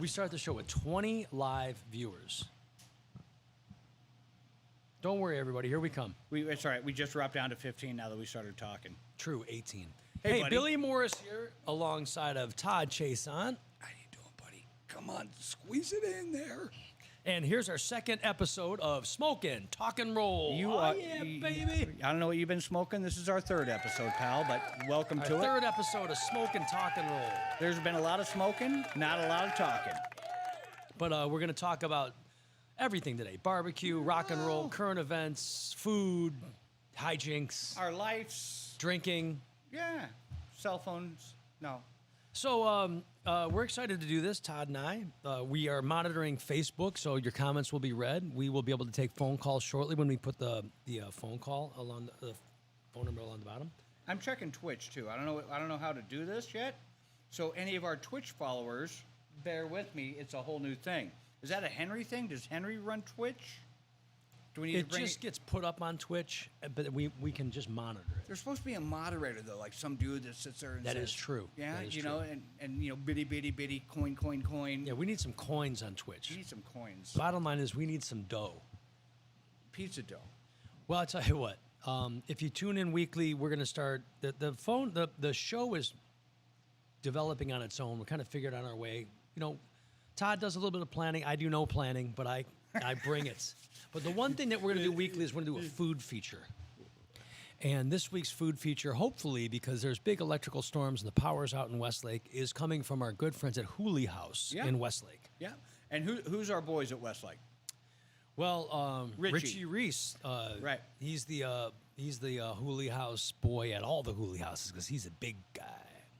We start the show with 20 live viewers. Don't worry, everybody. Here we come. It's all right. We just dropped down to 15 now that we started talking. True, 18. Hey, Hey, buddy. Billy Morris here, alongside of Todd Chason. How you doing, buddy? Come on, squeeze it in there. And here's our second episode of Smokin', Talk and Roll. Baby. I don't know what you've been smoking. This is our third episode, pal, but welcome Our to it. third episode of Smokin', Talk and Roll. There's been a lot of smoking, not a lot of talking. But we're going to talk about everything today. Barbecue, rock and roll, current events, food, hijinks, Our lives, drinking. yeah, cell phones, no. So we're excited to do this, Todd and I. We are monitoring Facebook, so your comments will be read. We will be able to take phone calls shortly when we put the phone call along the phone number along the bottom. I'm checking Twitch too. I don't know how to do this yet. So any of our Twitch followers, bear with me. It's a whole new thing. Is that a Henry thing? Does Henry run Twitch? Do we need to It bring just gets put up on Twitch, but we can just monitor it. There's supposed to be a moderator though, like some dude that sits there and That says, is true. Yeah, That is you true. know, and you know, bitty, coin. Yeah, we need some coins on Twitch. You need some coins. Bottom line is we need some dough. Pizza dough. Well, I'll tell you what. If you tune in weekly, we're going to start the show is developing on its own. We're kind of figured out our way. You know, Todd does a little bit of planning. I do no planning, but I bring it. But the one thing that we're going to do weekly is we're going to do a food feature. And this week's food feature, hopefully, because there's big electrical storms and the power's out in Westlake, is coming from our good friends at Hooley House Yeah. in Westlake. Yeah. And who's our boys at Westlake? Well, Richie. Richie Reese, Right. He's the Hooley House boy at all the Hooley houses because he's a big guy.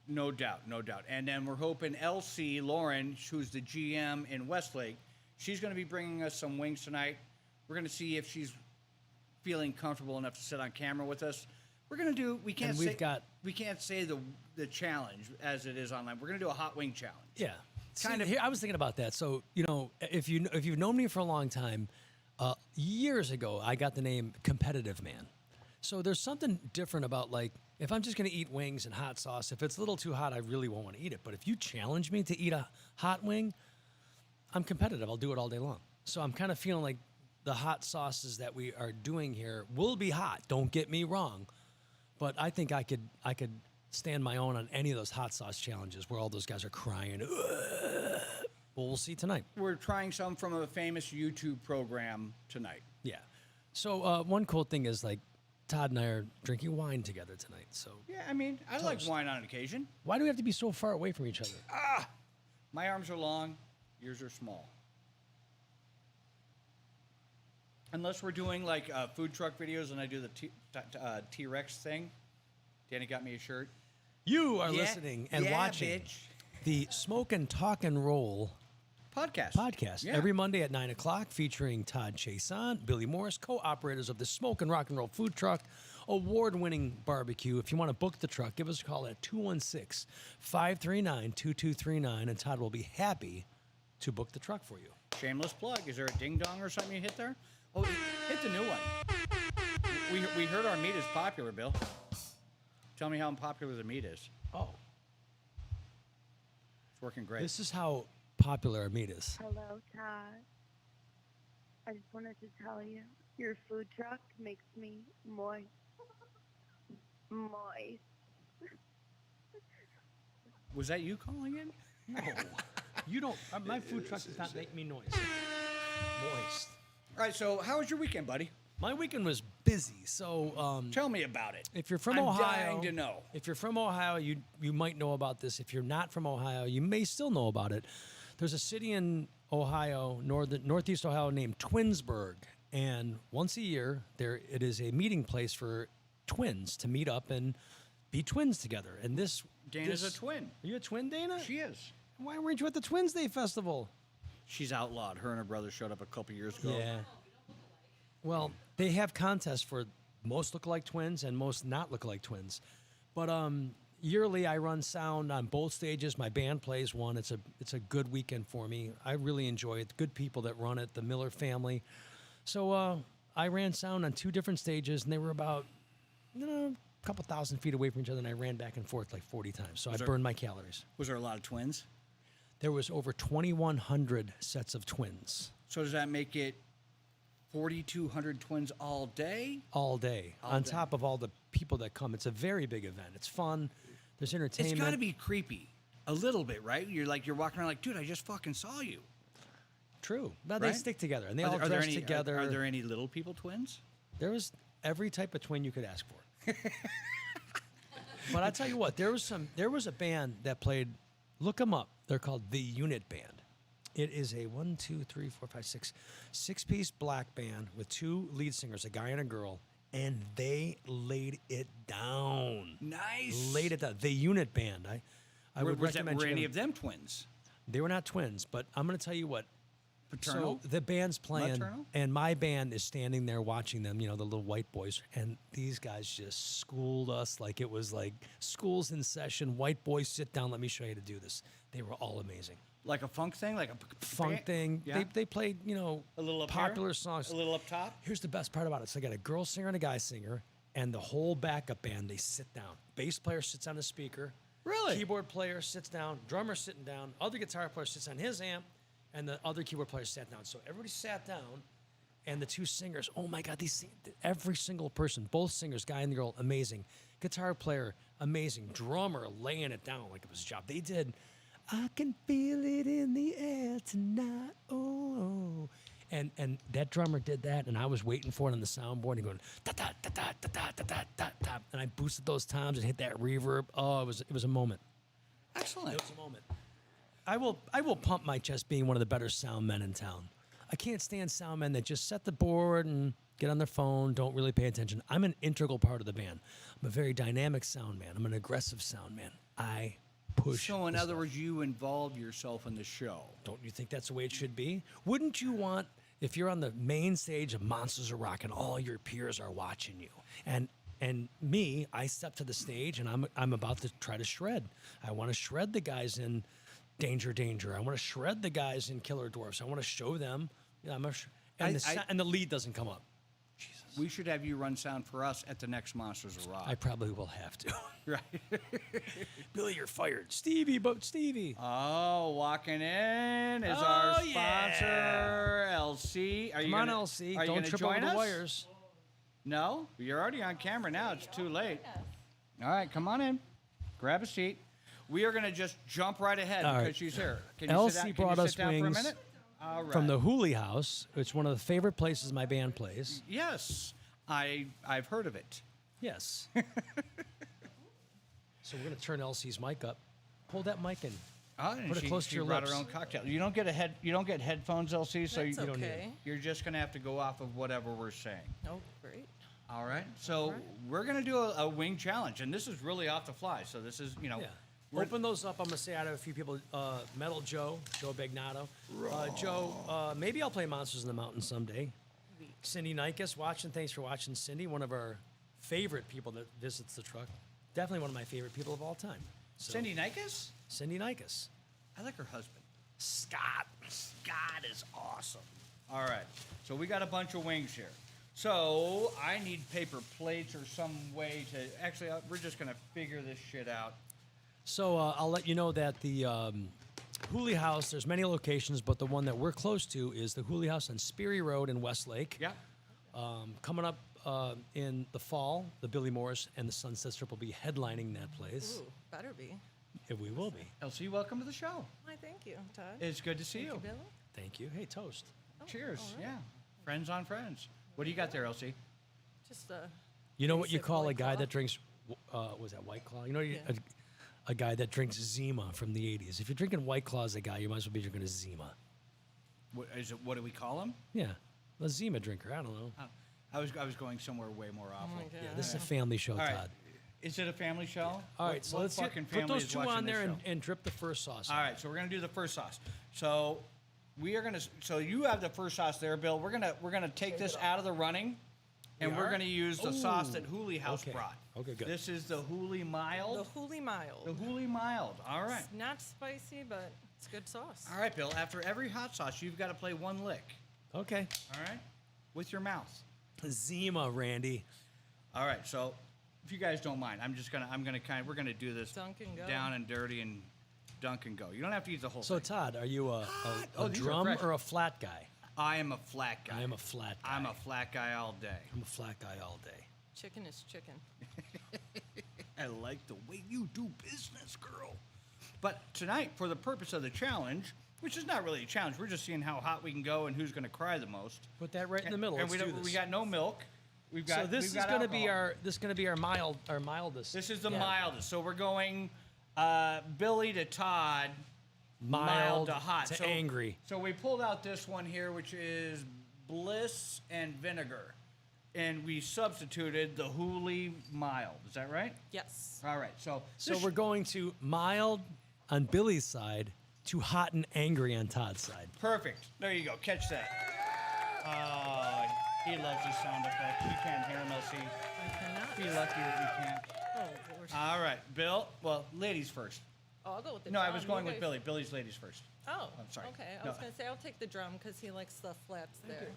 No doubt. And then we're hoping Elsie Lauren, who's the GM in Westlake, she's going to be bringing us some wings tonight. We're going to see if she's feeling comfortable enough to sit on camera with us. We're going to do. We can't say the challenge as it is online. We're going to do a hot wing challenge. Yeah, Kind of- Here, I was thinking about that. So you know, if you've known me for a long time, years ago I got the name Competitive Man. So there's something different about like if I'm just going to eat wings and hot sauce. If it's a little too hot, I really won't want to eat it. But if you challenge me to eat a hot wing, I'm competitive. I'll do it all day long. So I'm kind of feeling like the hot sauces that we are doing here will be hot. Don't get me wrong, but I think I could stand my own on any of those hot sauce challenges where all those guys are crying. Well, we'll see tonight. We're trying some from a famous YouTube program tonight. Yeah. So one cool thing is like Todd and I are drinking wine together tonight. So Yeah, I mean, I like Toast. wine on occasion. why do we have to be so far away from each other? My arms are long, yours are small. Unless we're doing like food truck videos and I do the T-Rex thing. Danny got me a shirt. You are Yeah, listening and yeah, watching bitch. the Smokin', Talk and Roll podcast Yeah. every Monday at 9 o'clock featuring Todd Chason, Billy Morris, co-operators of the Smokin' Rock and Roll food truck, award-winning barbecue. If you want to book the truck, give us a call at 216-539-2239 and Todd will be happy to book the truck for you. Shameless plug. Is there a ding dong or something you hit there? Oh, hit the new one. We heard our meat is popular, Bill. Tell me how unpopular the meat is. Oh, It's working great. this is how popular our meat is. Hello, Todd. I just wanted to tell you, your food truck makes me moist. Moist. Was that you calling in? No, you don't. My food truck does not make me noise. Moist. All right, so how was your weekend, buddy? My weekend was busy, so Tell me about it. if you're from I'm Ohio, dying to know. If you're from Ohio, you might know about this. If you're not from Ohio, you may still know about it. There's a city in Ohio, northeast Ohio, named Twinsburg, and once a year, it is a meeting place for twins to meet up and be twins together. And Dana's a twin. Are you a twin, Dana? She is. Why weren't you at the Twins Day Festival? She's outlawed. Her and her brother showed up a couple years ago. Yeah. Well, they have contests for most look like twins and most not look like twins. But yearly I run sound on both stages. My band plays one. It's a good weekend for me. I really enjoy it. Good people that run it, the Miller family. So I ran sound on 2 different stages, and they were about a couple thousand feet away from each other, and I ran back and forth like 40 times. So I burned my calories. Was there a lot of twins? there was over 2,100 sets of twins So does that make it 4,200 twins all day? all day, on top of all the people that come. It's a very big event. It's fun. There's entertainment. It's got to be creepy. A little bit, right? You're walking around like, dude, I just fucking saw you. True. But they Right? stick together, and they all dress together. Are there any little people twins? There was every type of twin you could ask for. But I tell you what, there was a band that played. Look them up. They're called the Unit Band. It is a 6-piece black band with 2 lead singers, a guy and a girl, and they laid it down. Nice. Laid it down. The Unit Band. I would recommend. Were any checking of them twins? They were not twins, but I'm going to tell you what. Paternal? So the band's playing, Maternal? and my band is standing there watching them. You know, the little white boys, and these guys just schooled us like it was like school's in session. White boys, sit down. Let me show you how to do this. They were all amazing. Like a funk thing? Like a Funk band? thing. Yeah. They played, you know, A little up popular here? songs. A little up top? Here's the best part about it. So I got a girl singer and a guy singer, and the whole backup band, they sit down. Bass player sits on the speaker. Really? Keyboard player sits down. Drummer sitting down. Other guitar player sits on his amp, and the other keyboard player sat down. So everybody sat down, and the 2 singers, oh my God, every single person, both singers, guy and the girl, amazing. Guitar player, amazing. Drummer, laying it down like it was a job. They did, I can feel it in the air tonight, oh. And that drummer did that, and I was waiting for it on the soundboard and going da da da da da da da da da da, and I boosted those toms and hit that reverb. Oh, it was a moment. Excellent. It was a moment. I will pump my chest being one of the better sound men in town. I can't stand sound men that just set the board and get on their phone, don't really pay attention. I'm an integral part of the band. I'm a very dynamic sound man. I'm an aggressive sound man. I push. So, in the other stuff. words, you involve yourself in the show. Don't you think that's the way it should be? Wouldn't you want, if you're on the main stage of Monsters of Rock and all your peers are watching you, and me, I step to the stage and I'm about to try to shred. I want to shred the guys in Danger, Danger. I want to shred the guys in Killer Dwarfs. I want to show them. Yeah, and the lead doesn't come up. Jesus. We should have you run sound for us at the next Monsters of Rock. I probably will have to. Right. Billy, you're fired. Stevie. Oh, walking in is our Oh, yeah. sponsor, LC. Come on, LC. Are you Don't gonna trip over join the us? wires. No? You're already on camera now. It's too late. All right, come on in. Grab a seat. We are going to just jump right ahead All because right. she's here. Can you LC sit down, brought us sit down for a wings minute? All right. From the Hooley House. It's one of the favorite places my band plays. Yes, I've heard of it. Yes. So we're going to turn LC's mic up. Hold that mic in. And Put it close to she your brought lips. her own cocktail. You don't get headphones, LC. So That's you don't need okay. You're just going to have to go off of whatever we're saying. Oh, great. All right. So we're going to do a wing challenge, and this is really off the fly. So this is, Yeah. Open those up. I'm going to say I have a few people. Metal Joe Bagnato. Joe, maybe I'll play Monsters in the Mountain someday. Cindy Nikes watching. Thanks for watching, Cindy. One of our favorite people that visits the truck. Definitely one of my favorite people of all time. So, Cindy Nikes? Cindy Nikes. I like her husband. Scott. Scott is awesome. All right. So we got a bunch of wings here. So I need paper plates or some way to. Actually, we're just going to figure this shit out. So I'll let you know that the Hooley House, there's many locations, but the one that we're close to is the Hooley House on Sperry Road in Westlake. Yeah. Coming up in the fall, the Billy Morris and the Sunset Strip will be headlining that place. Ooh, better be. Yeah, we will be. LC, welcome to the show. Why, thank you, Todd. It's good to see Thank you. Billy. Thank you. Hey, toast. Cheers. all right. Yeah. Friends on friends. What do you got there, LC? Just You know what you Basic call a White guy Claw? that drinks, was that White Claw? You know, Yeah. a guy that drinks Zima from the 80s. If you're drinking White Claw as a guy, you might as well be drinking a Zima. What is it? What do we call him? Yeah, a Zima drinker. I don't know. I was going somewhere way more awful. my Yeah, God. this is a family show, All right. Todd. Is it a family show? All What- right, so what let's fucking put family those is two watching on this there show? and drip the first sauce. All right, so we're gonna do the first sauce. So we are gonna. So you have the first sauce there, Bill. We're gonna take this out of the running, and We we're are? gonna use the sauce that Ooh, Hooley House okay. brought. Okay, good. This is the Hooley the Mild. Hooley Mild. The Hooley Mild. All right. It's not spicy, but it's good sauce. All right, Bill. After every hot sauce, you've got to play one lick. Okay. All right, with your mouth. Zima, Randy. All right. So if you guys don't mind, I'm gonna we're gonna do this Dunk and go. down and dirty and dunk and go. You don't have to eat the whole So thing. Todd, are you a Oh, these are drum fresh. or a flat guy? I am a flat guy. I am a flat guy. I'm a flat guy all day. I'm a flat guy all day. Chicken is chicken. I like the way you do business, girl. But tonight, for the purpose of the challenge, which is not really a challenge, we're just seeing how hot we can go and who's going to cry the most. Put that right in the middle. And Let's we, do this. we got no milk. We've got. So this we've is got going to be alcohol. our mildest. This is the Yeah. mildest. So we're going Billy to Todd, Mild to hot, to angry. So we pulled out this one here, which is Bliss and vinegar, and we substituted the Hooli mild. Is that right? Yes. All right. So So this we're going to mild on Billy's side to hot and angry on Todd's side. perfect. There you go. Catch that. Oh, he loves his sound effect. You can't hear him, LC. I cannot. Be lucky that you can't. Oh, Lord. All right, Bill. Well, ladies first. Oh, I'll go with the No, drum. I was You going with guys- Billy. Billy's ladies first. Oh, I'm sorry. Okay, I No. was going to say I'll take the drum because he likes the flats there.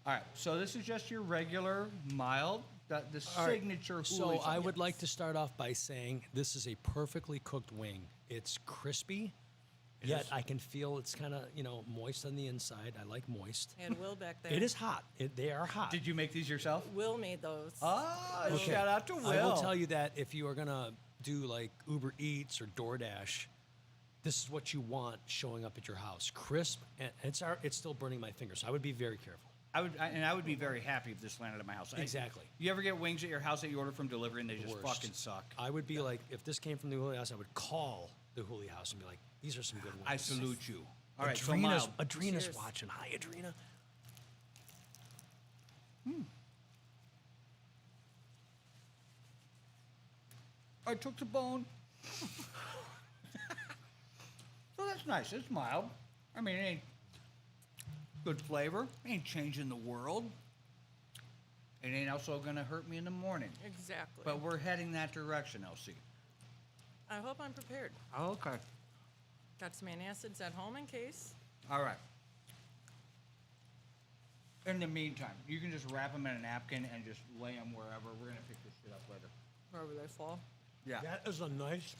All right, so this is just your regular mild, the All right, signature. So Hooli I sauce. would like to start off by saying this is a perfectly cooked wing. It's crispy, yet I can feel it's kind of moist on the inside. I like moist. And Will back there. It is hot. They are hot. Did you make these yourself? Will made those. Ah, Okay. shout out to Will. I will tell you that if you are gonna do like Uber Eats or DoorDash, this is what you want showing up at your house. Crisp, and it's still burning my fingers. So I would be very careful. I would be very happy if this landed at my house. Exactly. You ever get wings at your house that you order from delivery and they just Worst. fucking suck? I would be like, if this came from the Hooli House, I would call the Hooli House and be like, these are some good ones. I salute you. All right, so Adrena's, mild. Adrena's Cheers. watching. Hi, Adrena. I took the bone. So that's nice. It's mild. I mean, it ain't good flavor. It ain't changing the world. It ain't also gonna hurt me in the morning. Exactly. But we're heading that direction, LC. I hope I'm prepared. Okay. Got some antacids at home in case. All right. In the meantime, you can just wrap them in a napkin and just lay them wherever. We're gonna pick this shit up later. Wherever they fall. Yeah. That is a nice,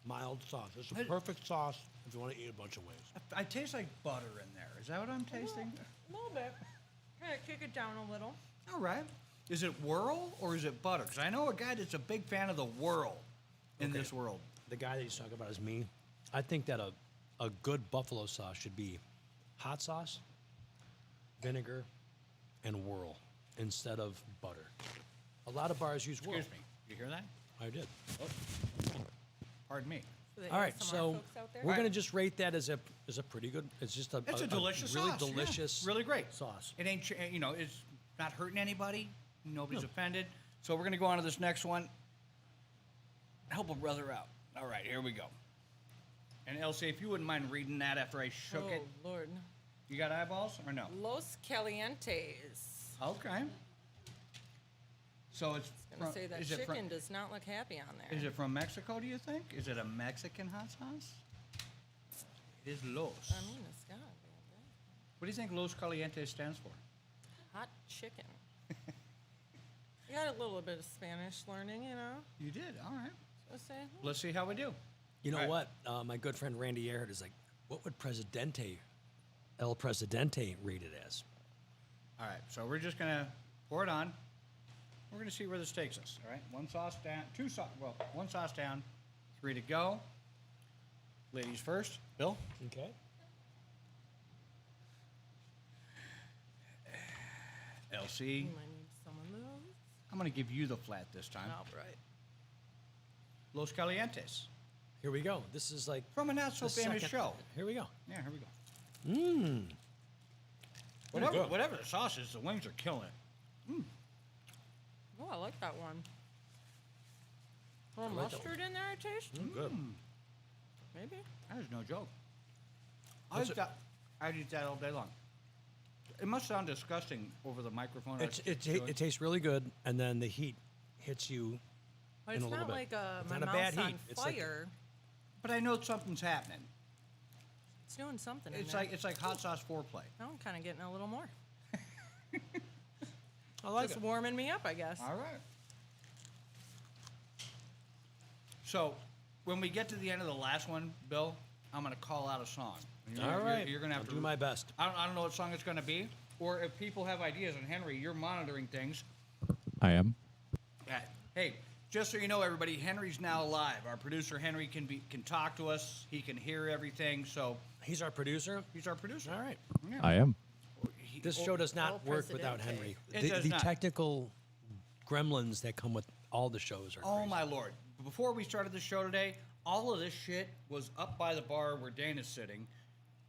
mild sauce. It's a perfect sauce if you want to eat a bunch of wings. I taste like butter in there. Is that what I'm tasting? A little bit. Kind of kick it down a little. All right. Is it whirl or is it butter? Because I know a guy that's a big fan of the whirl in this world. The guy that you talk about is me. I think that a good buffalo sauce should be hot sauce, vinegar, and whirl instead of butter. A lot of bars use whirl. Excuse me. You hear that? I did. Pardon me. For the All right, ASMR so folks out there. we're Right. gonna just rate that as a pretty good. It's just a It's a delicious really sauce. yeah. delicious, Really great. sauce. It ain't, it's not hurting anybody. Nobody's offended. So we're going to go on to this next one. Help a brother out. All right, here we go. And Elsie, if you wouldn't mind reading that after I shook Oh, it. Lord. You got eyeballs or no? Los Calientes. Okay. So it's I'm going to say that is it chicken from, does not look happy on there. is it from Mexico, do you think? Is it a Mexican hot sauce? It is Los. I mean, it's got to be. What do you think Los Calientes stands for? Hot chicken. You got a little bit of Spanish learning, you know? You did. All right. So say, Let's see how we do. You know All right. what? My good friend Randy Aird is like, what would El Presidente rate it as? All right, so we're just gonna pour it on. We're gonna see where this takes us. All right, one sauce down, one sauce down, 3 to go. Ladies first. Bill. Okay. LC. you might need some of those. I'm gonna give you the flat this time. All right. Los Calientes. Here we go. This is like From a not so the famous second- show. Here we go. Yeah, here we go. Mmm. Whatever the sauce is, the wings are killing it. Oh, I like that one. A little like that mustard in there, I taste? Good. Maybe. That is no joke. What's it- I'd eat that all day long. It must sound disgusting over the microphone. It tastes really good, and then the heat hits you. But In it's a little not bit. like It's my not a bad mouth's on heat. It's like- fire. But I know something's happening. It's doing something in It's there. like hot sauce foreplay. Now I'm kind of getting a little more. I like Just it. warming me up, I guess. All right. So, when we get to the end of the last one, Bill, I'm going to call out a song. All right. You're going to have I'll to do my best. I don't know what song it's going to be, or if people have ideas. And Henry, you're monitoring things. I am. Hey, just so you know, everybody, Henry's now live. Our producer Henry can talk to us. He can hear everything. So He's our producer. he's our producer. All right. Yeah. I am. This show does not El work without Presidente. Henry. It does The not. technical gremlins that come with all the shows are Oh crazy. my lord! Before we started the show today, all of this shit was up by the bar where Dana's sitting,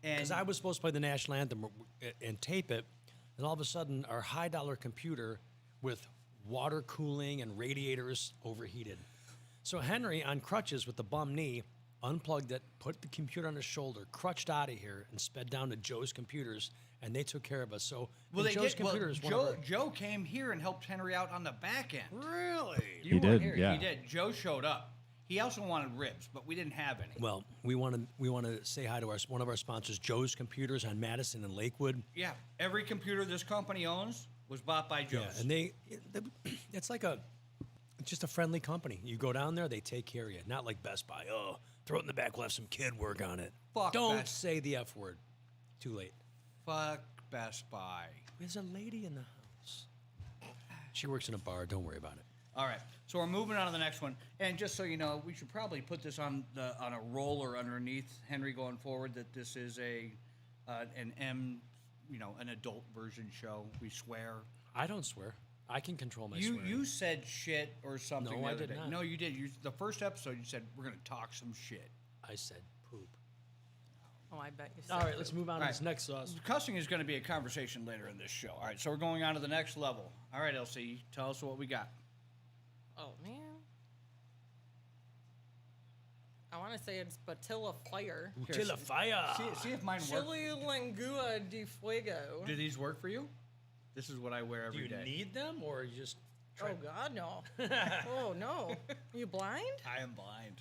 and Because I was supposed to play the national anthem and tape it, and all of a sudden our high-dollar computer with water cooling and radiators overheated. So Henry, on crutches with the bum knee, unplugged it, put the computer on his shoulder, crutched out of here, and sped down to Joe's computers, and they took care of us. So well, and they Joe's did. Well, computers, one of our- Joe came here and helped Henry out on the back end. really. You He weren't did, here. yeah. He did. Joe showed up. He also wanted ribs, but we didn't have any. Well, we want to say hi to one of our sponsors, Joe's Computers on Madison and Lakewood. Yeah, every computer this company owns was bought by Joe's. Yeah, and it's like just a friendly company. You go down there, they take care of you. Not like Best Buy. Oh, throw it in the back. We'll have some kid work on it. Fuck Don't Best- say the F word. Too late. Fuck Best Buy. There's a lady in the house. She works in a bar. Don't worry about it. All right, so we're moving on to the next one. And just so you know, we should probably put this on a roller underneath Henry going forward. That this is an adult version show. We swear. I don't swear. I can control my You swearing. you said shit or something. No, the I other did day. not. No, you did. The first episode, you said we're gonna talk some shit. I said poop. Oh, I bet you said All right, let's move on All to right. this next sauce. Cussing is going to be a conversation later in this show. All right, so we're going on to the next level. All right, LC, tell us what we got. Oh, man. I want to say it's Batilla Fire. Utila fire. See if mine work. Chili Lengua de Fuego. Do these work for you? This is what I wear Do every you day. need them or you just Oh, God, no. Oh, no. You blind? I am blind.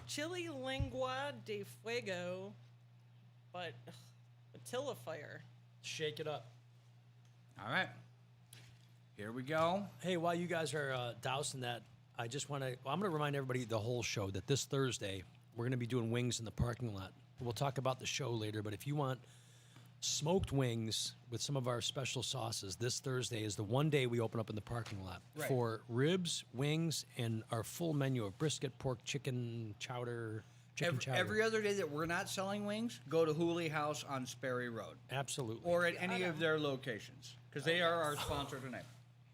Chili Lengua de Fuego, but Batilla Fire. shake it up? All right, here we go. Hey, while you guys are dousing that, I just want to. I'm going to remind everybody the whole show that this Thursday we're going to be doing wings in the parking lot. We'll talk about the show later, but if you want smoked wings with some of our special sauces, this Thursday is the one day we open up in the parking lot Right. for ribs, wings, and our full menu of brisket, pork, chicken, chowder, chicken chowder. Every other day that we're not selling wings, go to Hooley House on Sperry Road Absolutely. or at any of their locations because they are our sponsor tonight.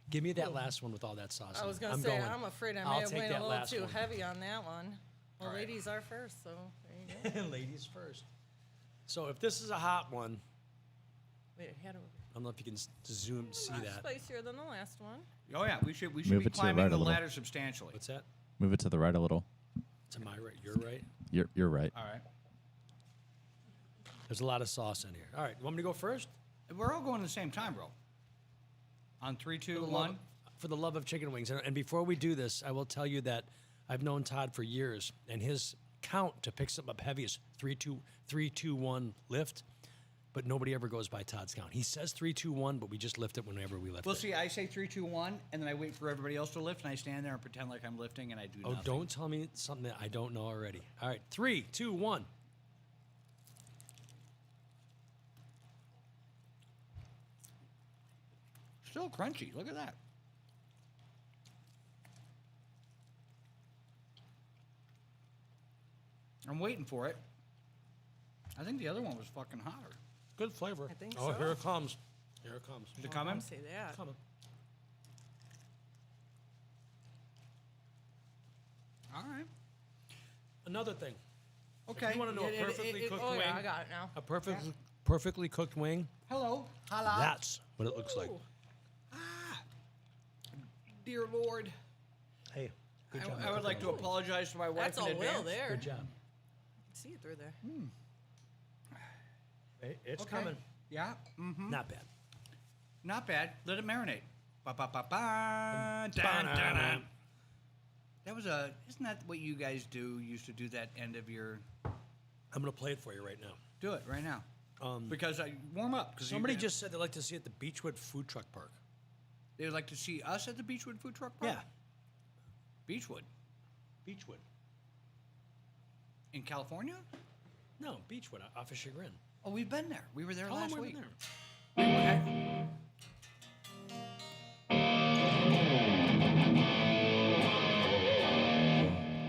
Give me that last one with all that sauce. I in was it. going to say, I'm afraid I I'll may have take went a that little last too one. heavy on that one. Well, All right. ladies are first, so there you go. Ladies first. So if this is a hot one, Wait, how do I don't know if you can zoom see much that. spicier than the last one. Oh yeah, we should Move be it to the climbing right the a little. ladder substantially. What's that? Move it to the right a little. To my right. You're right. You're right. All right, There's a lot of sauce in here. All right. You want me to go first? we're all going at the same time, bro. On 3, 2, 1. For the love of chicken wings. And before we do this, I will tell you that I've known Todd for years, and his count to pick something up heavy is 3, 2, 1 lift. But nobody ever goes by Todd's count. He says 3, 2, 1, but we just lift it whenever we lift Well, it. see, I say 3, 2, 1, and then I wait for everybody else to lift, and I stand there and pretend like I'm lifting, and I do Oh, nothing. don't tell me something that I don't know already. All right. 3, 2, 1. Still crunchy. Look at that. I'm waiting for it. I think the other one was fucking hotter. Good flavor. I think Oh, so. here it comes. Here it comes. Is it Well, coming? don't say that. Coming. All right. Another thing. Okay. you wanna know a perfectly cooked Oh, yeah, wing? I got it now. A perfectly cooked wing. Hello. Holla. That's what it looks like. Ooh. Dear Lord. Hey, good job. I would like to apologize to my wife That's in all advance. will there. Good job. You can see it through there. It's Okay. coming. Yeah. Not bad. Not bad. Let it marinate. Ba ba ba ba. Dun, dun, dun. That was a. Isn't that what you guys do? Used to do that end of your. I'm gonna play it for you right now. Do it right now. Because I warm up. Because Somebody just said they'd like to see it at the Beechwood Food Truck Park. They'd like to see us at the Beechwood Food Truck Park. Yeah, Beechwood. Beechwood. In California? No, Beechwood off of Chagrin. Oh, we've been there. We were there How long last were we week. there?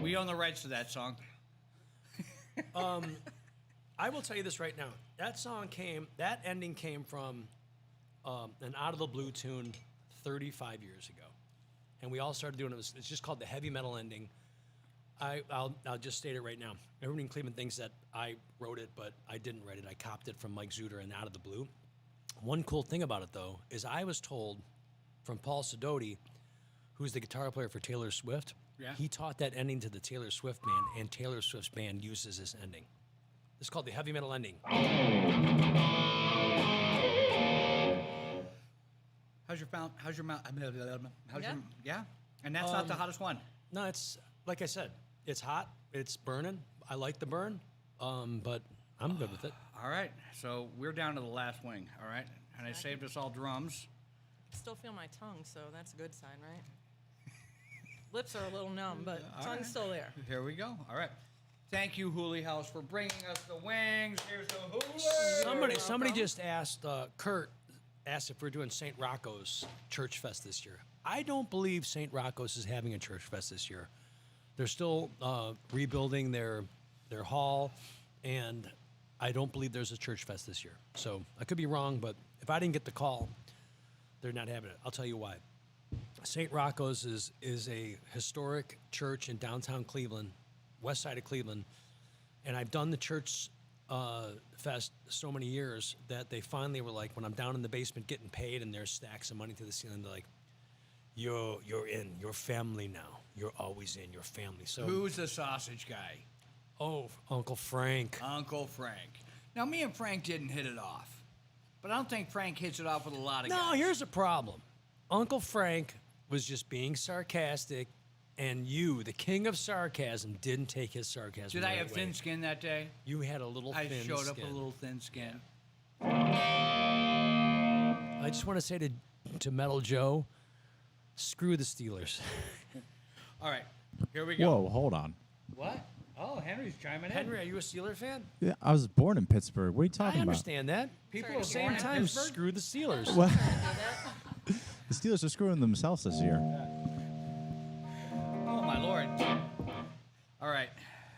We own the rights to that song. I will tell you this right now. That ending came from an out of the blue tune 35 years ago, and we all started doing it. It's just called the heavy metal ending. I'll just state it right now. Everyone in Cleveland thinks that I wrote it, but I didn't write it. I copped it from Mike Zuder and Out of the Blue. One cool thing about it, though, is I was told from Paul Sidoti, who's the guitar player for Taylor Swift. Yeah. He taught that ending to the Taylor Swift band, and Taylor Swift's band uses this ending. It's called the heavy metal ending. How's your mouth? How's your Yeah. yeah? And that's not the hottest one. No, it's like I said, it's hot, it's burning. I like the burn, but I'm good with it. All right, so we're down to the last wing. All right, and I saved us all drums. Still feel my tongue, so that's a good sign, right? Lips are a little numb, but tongue's still there. Here we go. All right. Thank you, Hooley House, for bringing us the wings. Here's the Hooley. Somebody just asked, Kurt asked if we're doing St. Rocco's Church Fest this year. I don't believe St. Rocco's is having a Church Fest this year. They're still rebuilding their hall, and I don't believe there's a Church Fest this year. So I could be wrong, but if I didn't get the call, they're not having it. I'll tell you why. St. Rocco's is a historic church in downtown Cleveland, west side of Cleveland, and I've done the church fest so many years that they finally were like, when I'm down in the basement getting paid and there's stacks of money to the ceiling, they're like, you're in, you're family now. You're always in, your family. So Who's the sausage guy? oh, Uncle Frank. Uncle Frank. Now, me and Frank didn't hit it off, but I don't think Frank hits it off with a lot of No, guys. here's the problem. Uncle Frank was just being sarcastic, and you, the king of sarcasm, didn't take his sarcasm. Did the I right have way. thin skin that day? You had a little I thin showed up skin. a little thin skin. I just want to say to Metal Joe, screw the Steelers. All right, here we go. Whoa, hold on. What? Oh, Henry's chiming in. Henry, are you a Steeler fan? Yeah, I was born in Pittsburgh. What are you I talking about? understand that. People Sorry, are At the same born in time, Pittsburgh? screw the Steelers. Well, the Steelers are screwing themselves this year. Oh, my Lord. All right,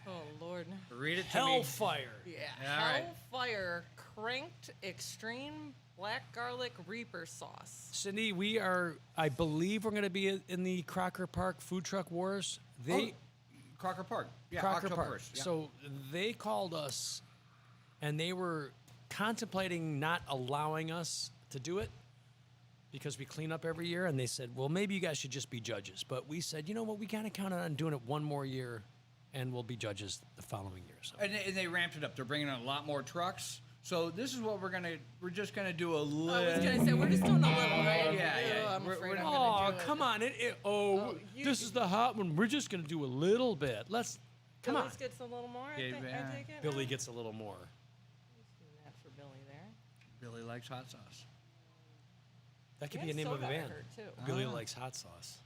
Oh, Lord. read it to me. Hellfire. Yeah. All right. Hellfire cranked extreme black garlic reaper sauce. Cindy, I believe we're going to be in the Crocker Park Food Truck Wars. Crocker Park. Yeah, Crocker October Park. 1st. Yeah. So they called us, and they were contemplating not allowing us to do it because we clean up every year. And they said, well, maybe you guys should just be judges. But we said, you know what, we kind of counted on doing it one more year, and we'll be judges the following year. So And they ramped it up. They're bringing in a lot more trucks. So this is what we're just gonna do a little. I was gonna say we're just doing a little, right? Yeah, yeah. I'm We're afraid not I'm oh, gonna do it. come on! you- This is the hot one. We're just gonna do a little bit. Come on. Billy's gets a little more. Yeah, I take it. Billy no? gets a little more. Do that for Billy there. Billy likes hot sauce. That could And be a name of a soda, I band. heard, too. Billy likes hot sauce.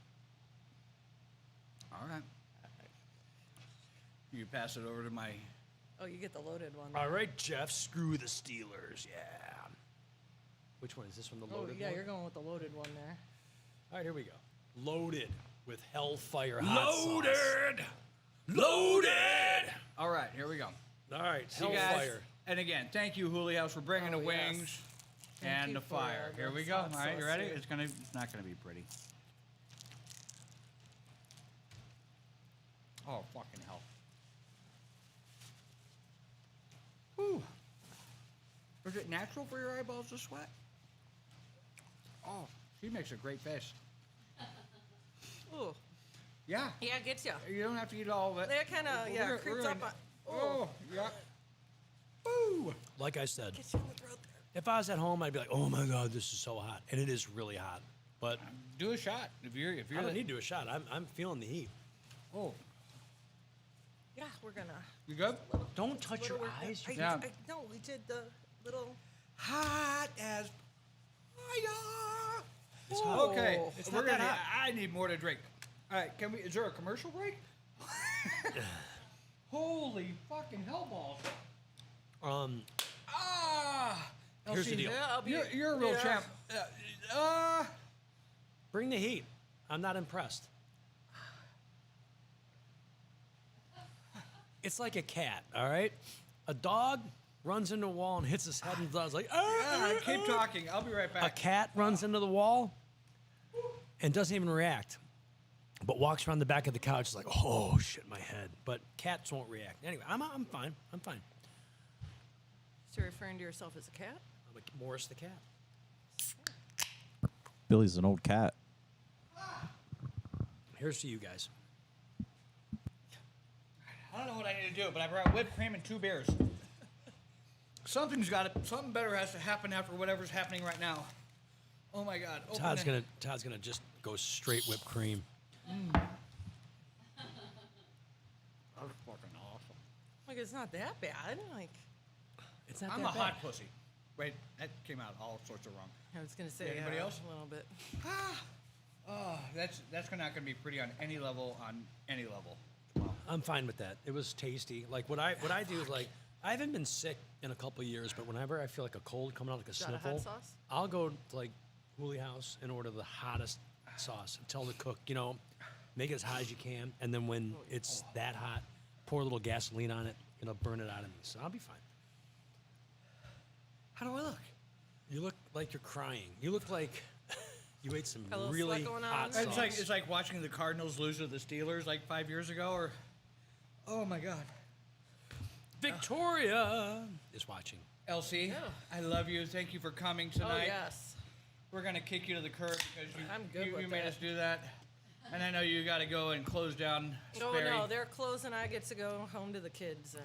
All right. You pass it over to my. Oh, you get the loaded one. All right, Jeff. Screw the Steelers. Yeah. Which one is this one? The Oh, loaded yeah, one. you're going with the loaded one there. All right, here we go. Loaded with Hellfire hot sauce. Loaded. All right, here we go. All right, See you guys. Hellfire. And again, thank you, Hooley House, for bringing Oh, the yes. wings Thank and you the for fire. the Here we go. All hot right, you sauce ready? here. It's not gonna be pretty. Oh, fucking hell. Whew. Is it natural for your eyeballs to sweat? Oh, she makes a great face. Ooh. Yeah. Yeah, it gets you. You don't have to eat all of it. That kind of, yeah, We're creeps gonna- up on. Oh, yeah. Woo. Like I said, Gets you in the throat there. if I was at home, I'd be like, "Oh my God, this is so hot," and it is really hot. But Do a shot if you're I don't need to do a shot. I'm feeling the heat. Oh, Yeah, we're gonna. you good? Don't touch your Little work- eyes. I- Yeah. no, we did the little. Hot as fire. It's hot. Okay, Oh, it's we're not that gonna. hot. I need more to drink. All right, can we? Is there a commercial break? Holy fucking hellballs. Um, Here's the deal. Yeah, I'll be, You're a real yeah. champ. Bring the heat. I'm not impressed. It's like a cat, all right? A dog runs into a wall and hits his head and does like, Keep talking. I'll be right A back. cat runs into the wall and doesn't even react, but walks around the back of the couch like, oh, shit, my head. But cats won't react. Anyway, I'm fine. I'm fine. So you're referring to yourself as a cat? I'm like Morris the cat. Billy's an old cat. Here's to you guys. I don't know what I need to do, but I brought whipped cream and 2 beers. Something better has to happen after whatever's happening right now. Oh my God. Open Todd's it. gonna just go straight whipped cream. That's fucking awesome. Like, it's not that bad. Like, It's not I'm a that bad. hot pussy. Wait, that came out all sorts of wrong. I was going to say, Anybody else? a little bit. Oh, that's not gonna be pretty on any level. I'm fine with that. It was tasty. Like what I do is like I haven't been sick in a couple of years, but whenever I feel like a cold coming out like a Got a hot sniffle, sauce? I'll go to like Hooli House and order the hottest sauce and tell the cook, make it as hot as you can, and then when it's that hot, pour a little gasoline on it. It'll burn it out of me, so I'll be fine. How do I look? You look like you're crying. You look like you ate some Got a little really sweat going on? hot sauce. It's like watching the Cardinals lose to the Steelers like 5 years ago, or oh my God. Victoria is watching. Elsie, Yeah. I love you. Thank you for coming Oh, tonight. yes. We're gonna kick you to the curb because I'm good you with made that. us do that, and I know you got to go and close down Oh, Sperry. no, they're closing. I get to go home to the kids. And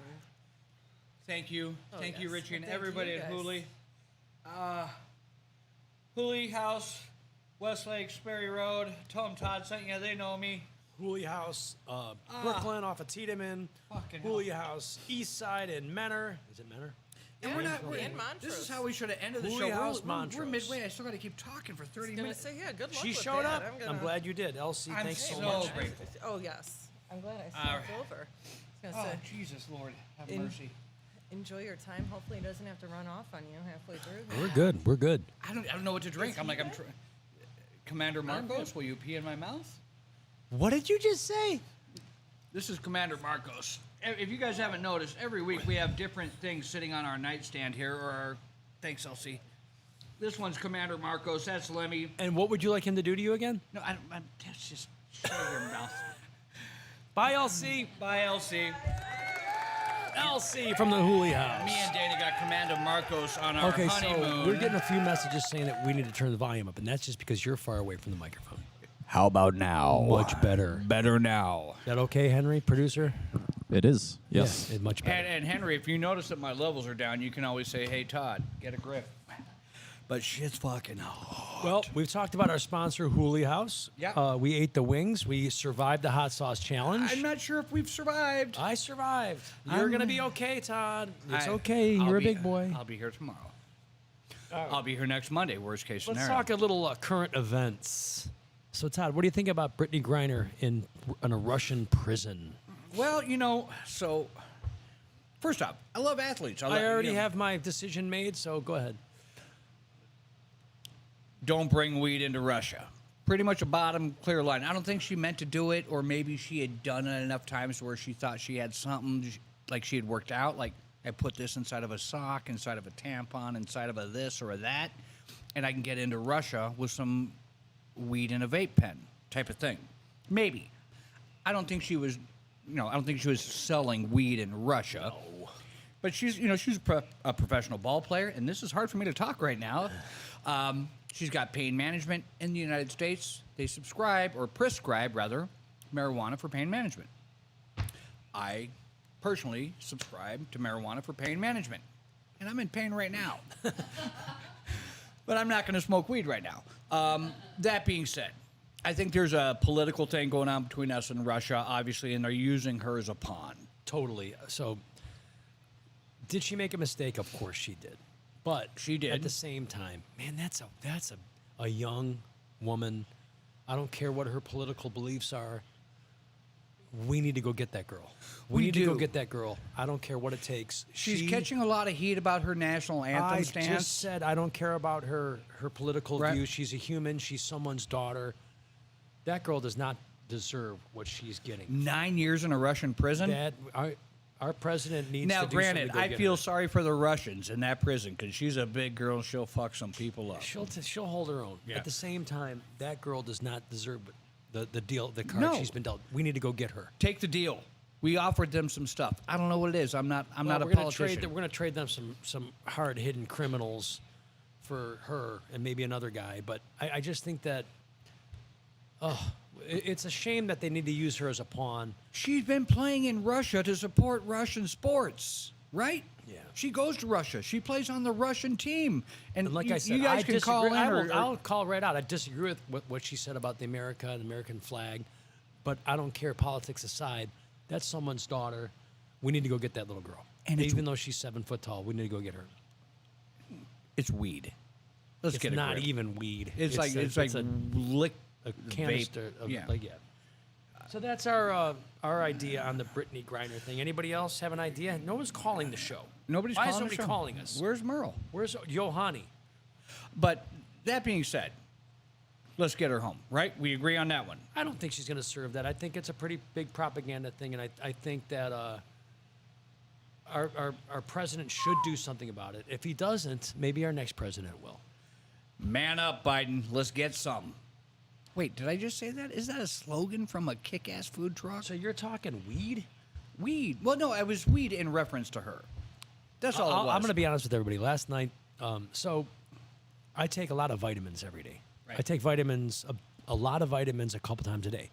Thank you, Oh, thank you, yes. Richie, and Well, thank everybody you at guys. Hooli. Hooli House, Westlake, Sperry Road. Tell them Todd sent you. They know me. Hooli House, Brooklyn off of Tiedemann. Fucking hell. Hooli House, East Side and Menor. Is it Menor? And Yeah, we're not. and Montrose. This is how we should have ended the Hooli show. House, We're Montrose. midway. I still got to keep talking for 30 I'm going to minutes. say, yeah, good luck She with showed that. up. I'm, gonna, I'm glad you did. Elsie, I'm thanks so so much. grateful. Oh, yes. I'm glad I All stopped right. over. I was Oh, going to say, Jesus, Lord, have In- mercy. enjoy your time. Hopefully, it doesn't have to run off on you halfway through. We're good. We're good. I don't know what to drink. I'm Commander Marcos, will you pee in my mouth? What did you just say? This is Commander Marcos. If you guys haven't noticed, every week we have different things sitting on our nightstand here, or our... Thanks, Elsie. This one's Commander Marcos. That's Lemmy. And what would you like him to do to you again? No, that's just shut your mouth. Bye, Elsie. Bye, Elsie. Elsie from the Hooli House. Me and Dana got Commander Marcos on our Okay, honeymoon. so we're getting a few messages saying that we need to turn the volume up, and that's just because you're far away from the microphone. How about now? Much better. Better now. Is that okay, Henry, producer? It is. Yes. Yeah, much better. And Henry, if you notice that my levels are down, you can always say, "Hey, Todd, get a grip." But shit's fucking hot. Well, we've talked about our sponsor, Hooli House. Yeah. We ate the wings. We survived the hot sauce challenge. I'm not sure if we've survived. I survived. You're going to be okay, Todd. It's I- okay. I'll You're a be- big boy. I'll be here tomorrow. I'll be here next Monday. Worst case Let's scenario. talk a little current events. So, Todd, what do you think about Brittany Griner in a Russian prison? Well, so first off, I love athletes. I already have my decision made, so go ahead. Don't bring weed into Russia. Pretty much a bottom clear line. I don't think she meant to do it, or maybe she had done it enough times where she thought she had something like she had worked out. Like, I put this inside of a sock, inside of a tampon, inside of a this or a that, and I can get into Russia with some weed in a vape pen type of thing. Maybe. I don't think she was, I don't think she was selling weed in Russia. No. But she's a professional ball player, and this is hard for me to talk right now. She's got pain management in the United States. They prescribe marijuana for pain management. I personally subscribe to marijuana for pain management, and I'm in pain right now. But I'm not going to smoke weed right now. That being said, I think there's a political thing going on between us and Russia, obviously, and they're using her as a pawn. Totally. So, did she make a mistake? Of course she did. But She did. At the same time, man, that's a young woman. I don't care what her political beliefs are. we need to go get that girl. We We need to go do. get that girl. I don't care what it takes. She's catching a lot of heat about her national anthem I stance. just said I don't care about her political Right. views. She's a human. She's someone's daughter. That girl does not deserve what she's getting. 9 years in a Russian prison. That our president needs Now, to do granted, something to go I get feel her. sorry for the Russians in that prison because she's a big girl and she'll fuck some people up. She'll hold her own. Yeah. At the same time, that girl does not deserve the deal, the card No. she's been dealt. We need to go get her. Take the deal. We offered them some stuff. I don't know what it is. I'm not a We're gonna politician. trade. We're going to trade them some hard hidden criminals for her and maybe another guy. But I just think that, it's a shame that they need to use her as a pawn. She's been playing in Russia to support Russian sports, right? Yeah. She goes to Russia. She plays on the Russian team. And And like you, I said, you guys I can disagree. call in I'll call right out. I disagree with what she said about the American flag, but I don't care. Politics aside, that's someone's daughter. We need to go get that little girl. And it's- even though she's 7 foot tall, we need to go get her. it's weed. Let's It's get a not grip. even weed. It's like a lick canister vape. of Yeah. So that's our idea on the Brittany Griner thing. Anybody else have an idea? No one's calling the show. Nobody's Why calling is the nobody show. calling us? Where's Merle? Where's Yohani? But that being said, let's get her home, right? We agree on that one. I don't think she's going to serve that. I think it's a pretty big propaganda thing, and I think that our president should do something about it. If he doesn't, maybe our next president will. Man up, Biden. Let's get some. Wait, did I just say that? Is that a slogan from a kick-ass food truck? So you're talking weed? Weed. Well, no, it was weed in reference to her. That's all it was. I'm going to be honest with everybody. Last night, so I take a lot of vitamins every day. Right. I take vitamins, a lot of vitamins, a couple times a day.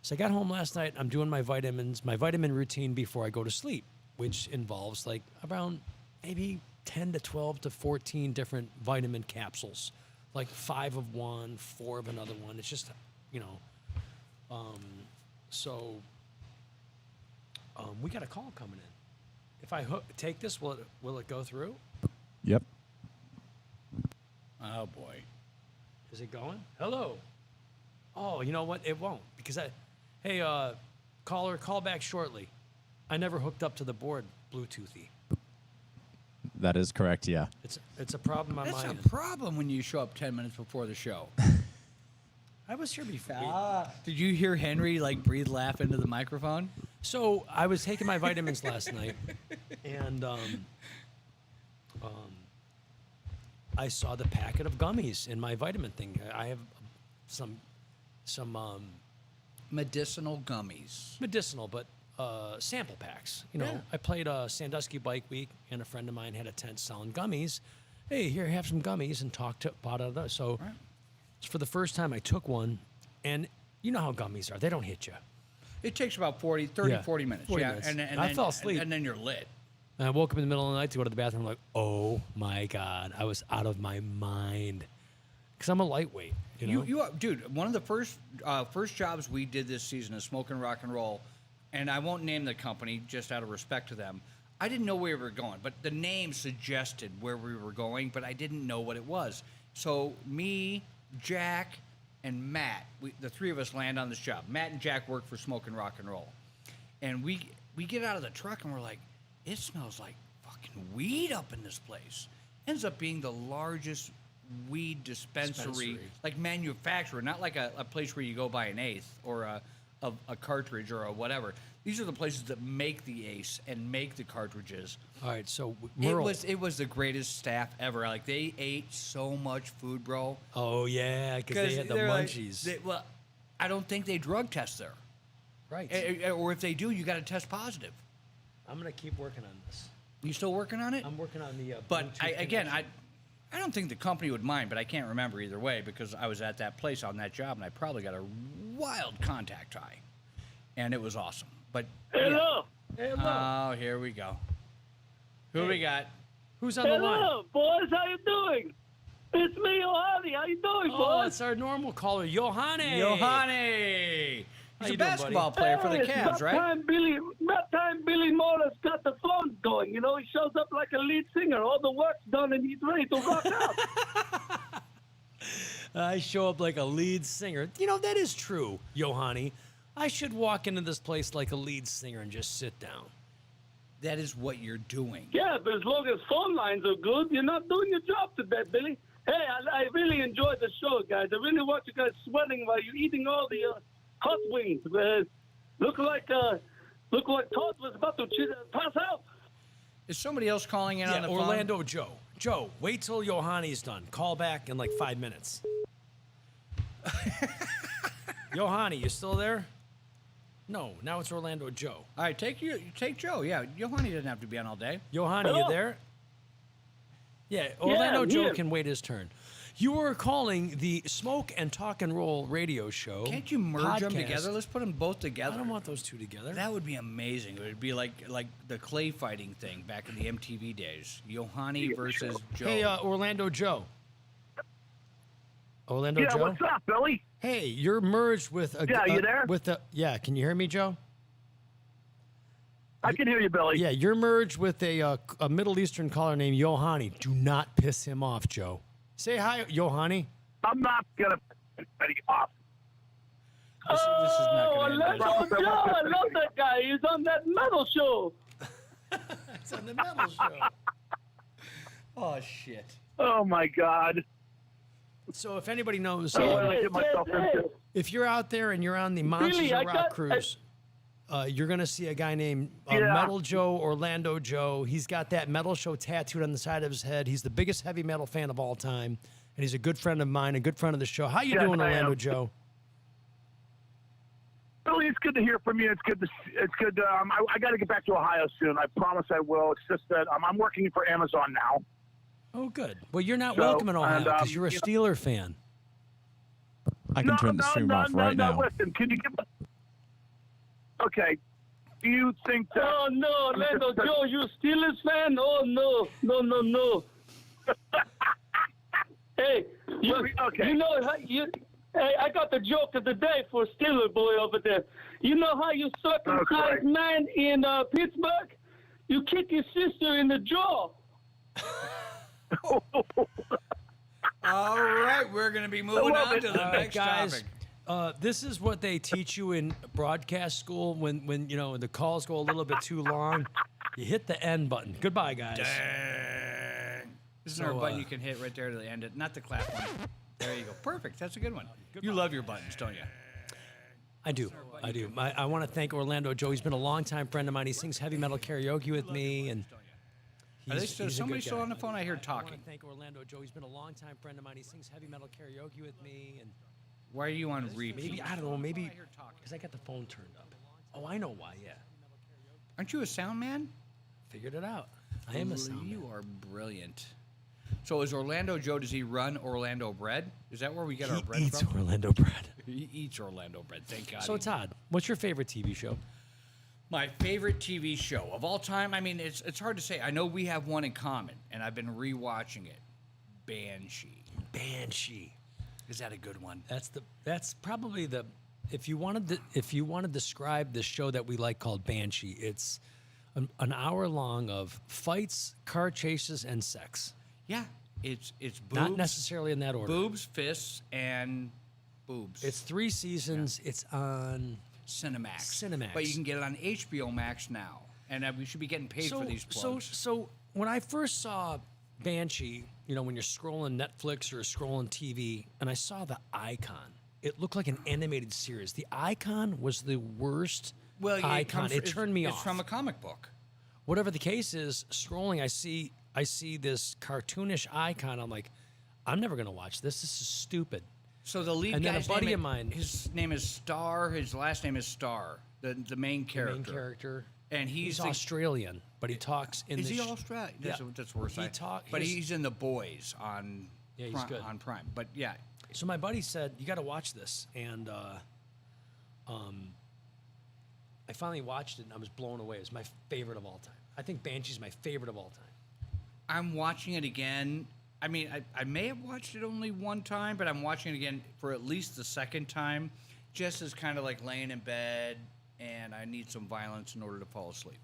So I got home last night. I'm doing my vitamin routine before I go to sleep, which involves like around maybe 10 to 12 to 14 different vitamin capsules, like 5 of one, 4 of another one. It's just, we got a call coming in. If I take this, will it go through? Yep. Oh, boy. Is it going? Hello. Oh, you know what? It won't because caller, call back shortly. I never hooked up to the board Bluetoothy. That is correct, yeah. It's a problem on That's my a end. problem when you show up 10 minutes before the show. I was here before. Did you hear Henry, breathe laugh into the microphone? So I was taking my vitamins last night, and I saw the packet of gummies in my vitamin thing. I have some Medicinal gummies. medicinal, but sample packs. Yeah. I played Sandusky Bike Week, and a friend of mine had a tent selling gummies. Hey, here, have some gummies, and talked about it. So, Right. for the first time, I took one, and you know how gummies are. They don't hit you. It takes about 40 minutes. 40 yeah. minutes. And I then, fell asleep. And then you're lit. And I woke up in the middle of the night to go to the bathroom. I'm like, oh my God, I was out of my mind. Because I'm a lightweight, you know? You are, dude, one of the first jobs we did this season is Smokin' Rock and Roll, and I won't name the company just out of respect to them. I didn't know where we were going, but the name suggested where we were going, but I didn't know what it was. So me, Jack, and Matt, the three of us land on this job. Matt and Jack work for Smokin' Rock and Roll. And we get out of the truck and we're like, it smells like fucking weed up in this place. Ends up being the largest weed dispensary, like manufacturer, not like a place where you go buy an eighth or a cartridge or a whatever. These are the places that make the Ace and make the cartridges. All right, so Merle. It was the greatest staff ever. Like they ate so much food, bro. Oh, yeah, because they had the they're like- munchies. well, I don't think they drug test there. right. Or if they do, you got to test positive. I'm going to keep working on this. You still working on it? I'm working on the But Bluetooth again, connection. I don't think the company would mind, but I can't remember either way because I was at that place on that job and I probably got a wild contact high. And it was awesome. But Hello. Hey, hello. oh, here we go. Who we got? Who's on the line? Hello, boys. How you doing? It's me, Ohani. How you doing, Oh, boys? it's our normal caller, Yohane. Yohane. How He's a you doing, basketball buddy? player for the Hey, it's Cavs, about right? time Billy Morris got the phone going. You know, he shows up like a lead singer. All the work's done and he's ready to rock out. I show up like a lead singer. You know, that is true, Yohani. I should walk into this place like a lead singer and just sit down. That is what you're doing. Yeah, but as long as phone lines are good, you're not doing your job today, Billy. Hey, I really enjoyed the show, guys. I really watch you guys sweating while you're eating all the hot wings. Look like Todd was about to pass out. Is somebody else calling in on the phone? Orlando Joe. Joe, wait till Johanni's done. Call back in like 5 minutes. Johanni, you still there? No, now it's Orlando Joe. All right, take Joe. Yeah, Johanni doesn't have to be on all day. Johanni, you there? Yeah, Orlando I'm Joe here. can wait his turn. You were calling the Smoke and Talk and Roll radio show. Can't you merge them podcast. together? Let's put them both together. I don't want those two together. That would be amazing. It would be like the clay fighting thing back in the MTV days. Johanni versus Joe. Hey, Orlando Joe. Orlando Joe. What's up, Billy? Hey, you're merged with a. Yeah, you there? Yeah, can you hear me, Joe? I can hear you, Billy. Yeah, you're merged with a Middle Eastern caller named Johanni. Do not piss him off, Joe. Say hi, Johanni. I'm not going to piss anybody off. This is not going to end. Orlando Joe, I love that guy. He's on that metal show. It's on the metal show. Oh shit! Oh, my God. So if anybody knows, What did I get myself into? if you're out there and you're on the Monsters Really, of I Rock got- cruise, you're going to see a guy named Yeah. Metal Joe, Orlando Joe. He's got that metal show tattooed on the side of his head. He's the biggest heavy metal fan of all time, and he's a good friend of mine, a good friend of the show. How you Yes, doing, I Orlando am. Joe? Billy, it's good to hear from you. It's good. I got to get back to Ohio soon. I promise I will. It's just that I'm working for Amazon now. Oh, good. Well, you're not So, welcome in Ohio and, because you're a Steeler fan. I can turn the stream off right now. Listen, can you give? Okay. Do you think that? Oh no, Orlando Joe, you Steelers fan? Oh no. Hey, you know how you. Hey, I got the joke of the day for Steeler boy over there. You know how you circumcised man in Pittsburgh? You kick your sister in the jaw. All right, we're going to be moving on to the next Guys, topic. this is what they teach you in broadcast school when you know the calls go a little bit too long. You hit the end button. Goodbye, guys. Dang. This is So, our button you can hit right there to end it. Not the clap one. There you go. Perfect. That's a good one. You love your buttons, don't you? I do. I want to thank Orlando Joe. He's been a longtime friend of mine. He sings heavy metal karaoke with me, and he's a somebody good still guy. on the phone? I hear I talking. want to thank Orlando Joe. He's been a longtime friend of mine. He sings heavy metal karaoke with me, and Why are you on repeat? maybe I don't know. Maybe because I got the phone turned up. Oh, I know why. Yeah, Aren't you a sound man? figured it out. I am a sound You man. are brilliant. So is Orlando Joe, does he run Orlando bread? Is that where we get our He bread eats from? Orlando bread. He eats Orlando bread, thank God. So Todd, what's your favorite TV show? My favorite TV show of all time, I mean, it's hard to say. I know we have one in common, and I've been rewatching it. Banshee. Is that a good one? That's probably the if you want to describe the show that we like called Banshee, it's an hour long of fights, car chases, and sex. Yeah, it's boobs. Not necessarily in that order. Boobs, fists, and boobs. It's 3 seasons. It's on Cinemax. But you can get it on HBO Max now, and we should be getting paid for these plugs. So when I first saw Banshee, you know, when you're scrolling Netflix or scrolling TV, and I saw the icon, it looked like an animated series. The icon was the worst icon. It turned me off. It's from a comic book. Whatever the case is, scrolling, I see this cartoonish icon. I'm like, I'm never gonna watch this. This is stupid. So the lead And then a guy's buddy name, of mine- his name is Star. His last name is Star. The main character. Main character. And he's the- Australian, but he talks in Is the he sh- Australian? Yeah. That's worse. He But his- he's in The Boys on. Yeah, he's Prime, good. on Prime. But yeah, So my buddy said, "You got to watch this," and I finally watched it, and I was blown away. It was my favorite of all time. I think Banshee's my favorite of all time. I'm watching it again. I mean, I may have watched it only one time, but I'm watching it again for at least the second time, just as kind of like laying in bed, and I need some violence in order to fall asleep.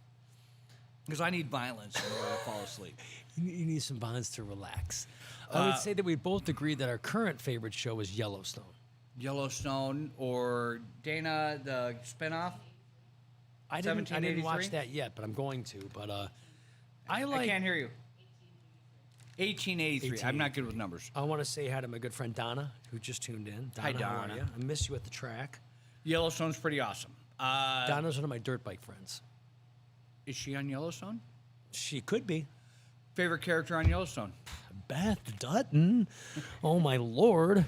Because I need violence in order to fall asleep. You need some violence to relax. I would say that we both agree that our current favorite show is Yellowstone. Yellowstone or Dana, the spinoff? I didn't 1783? watch that yet, but I'm going to. But I I can't hear you. 1883. I'm not good with numbers. I want to say hi to my good friend Donna, who just tuned in. Donna, Hi, how are Donna. you? I miss you at the track. Yellowstone's pretty awesome. Donna's one of my dirt bike friends. Is she on Yellowstone? She could be. Favorite character on Yellowstone? Beth Dutton. Oh my lord.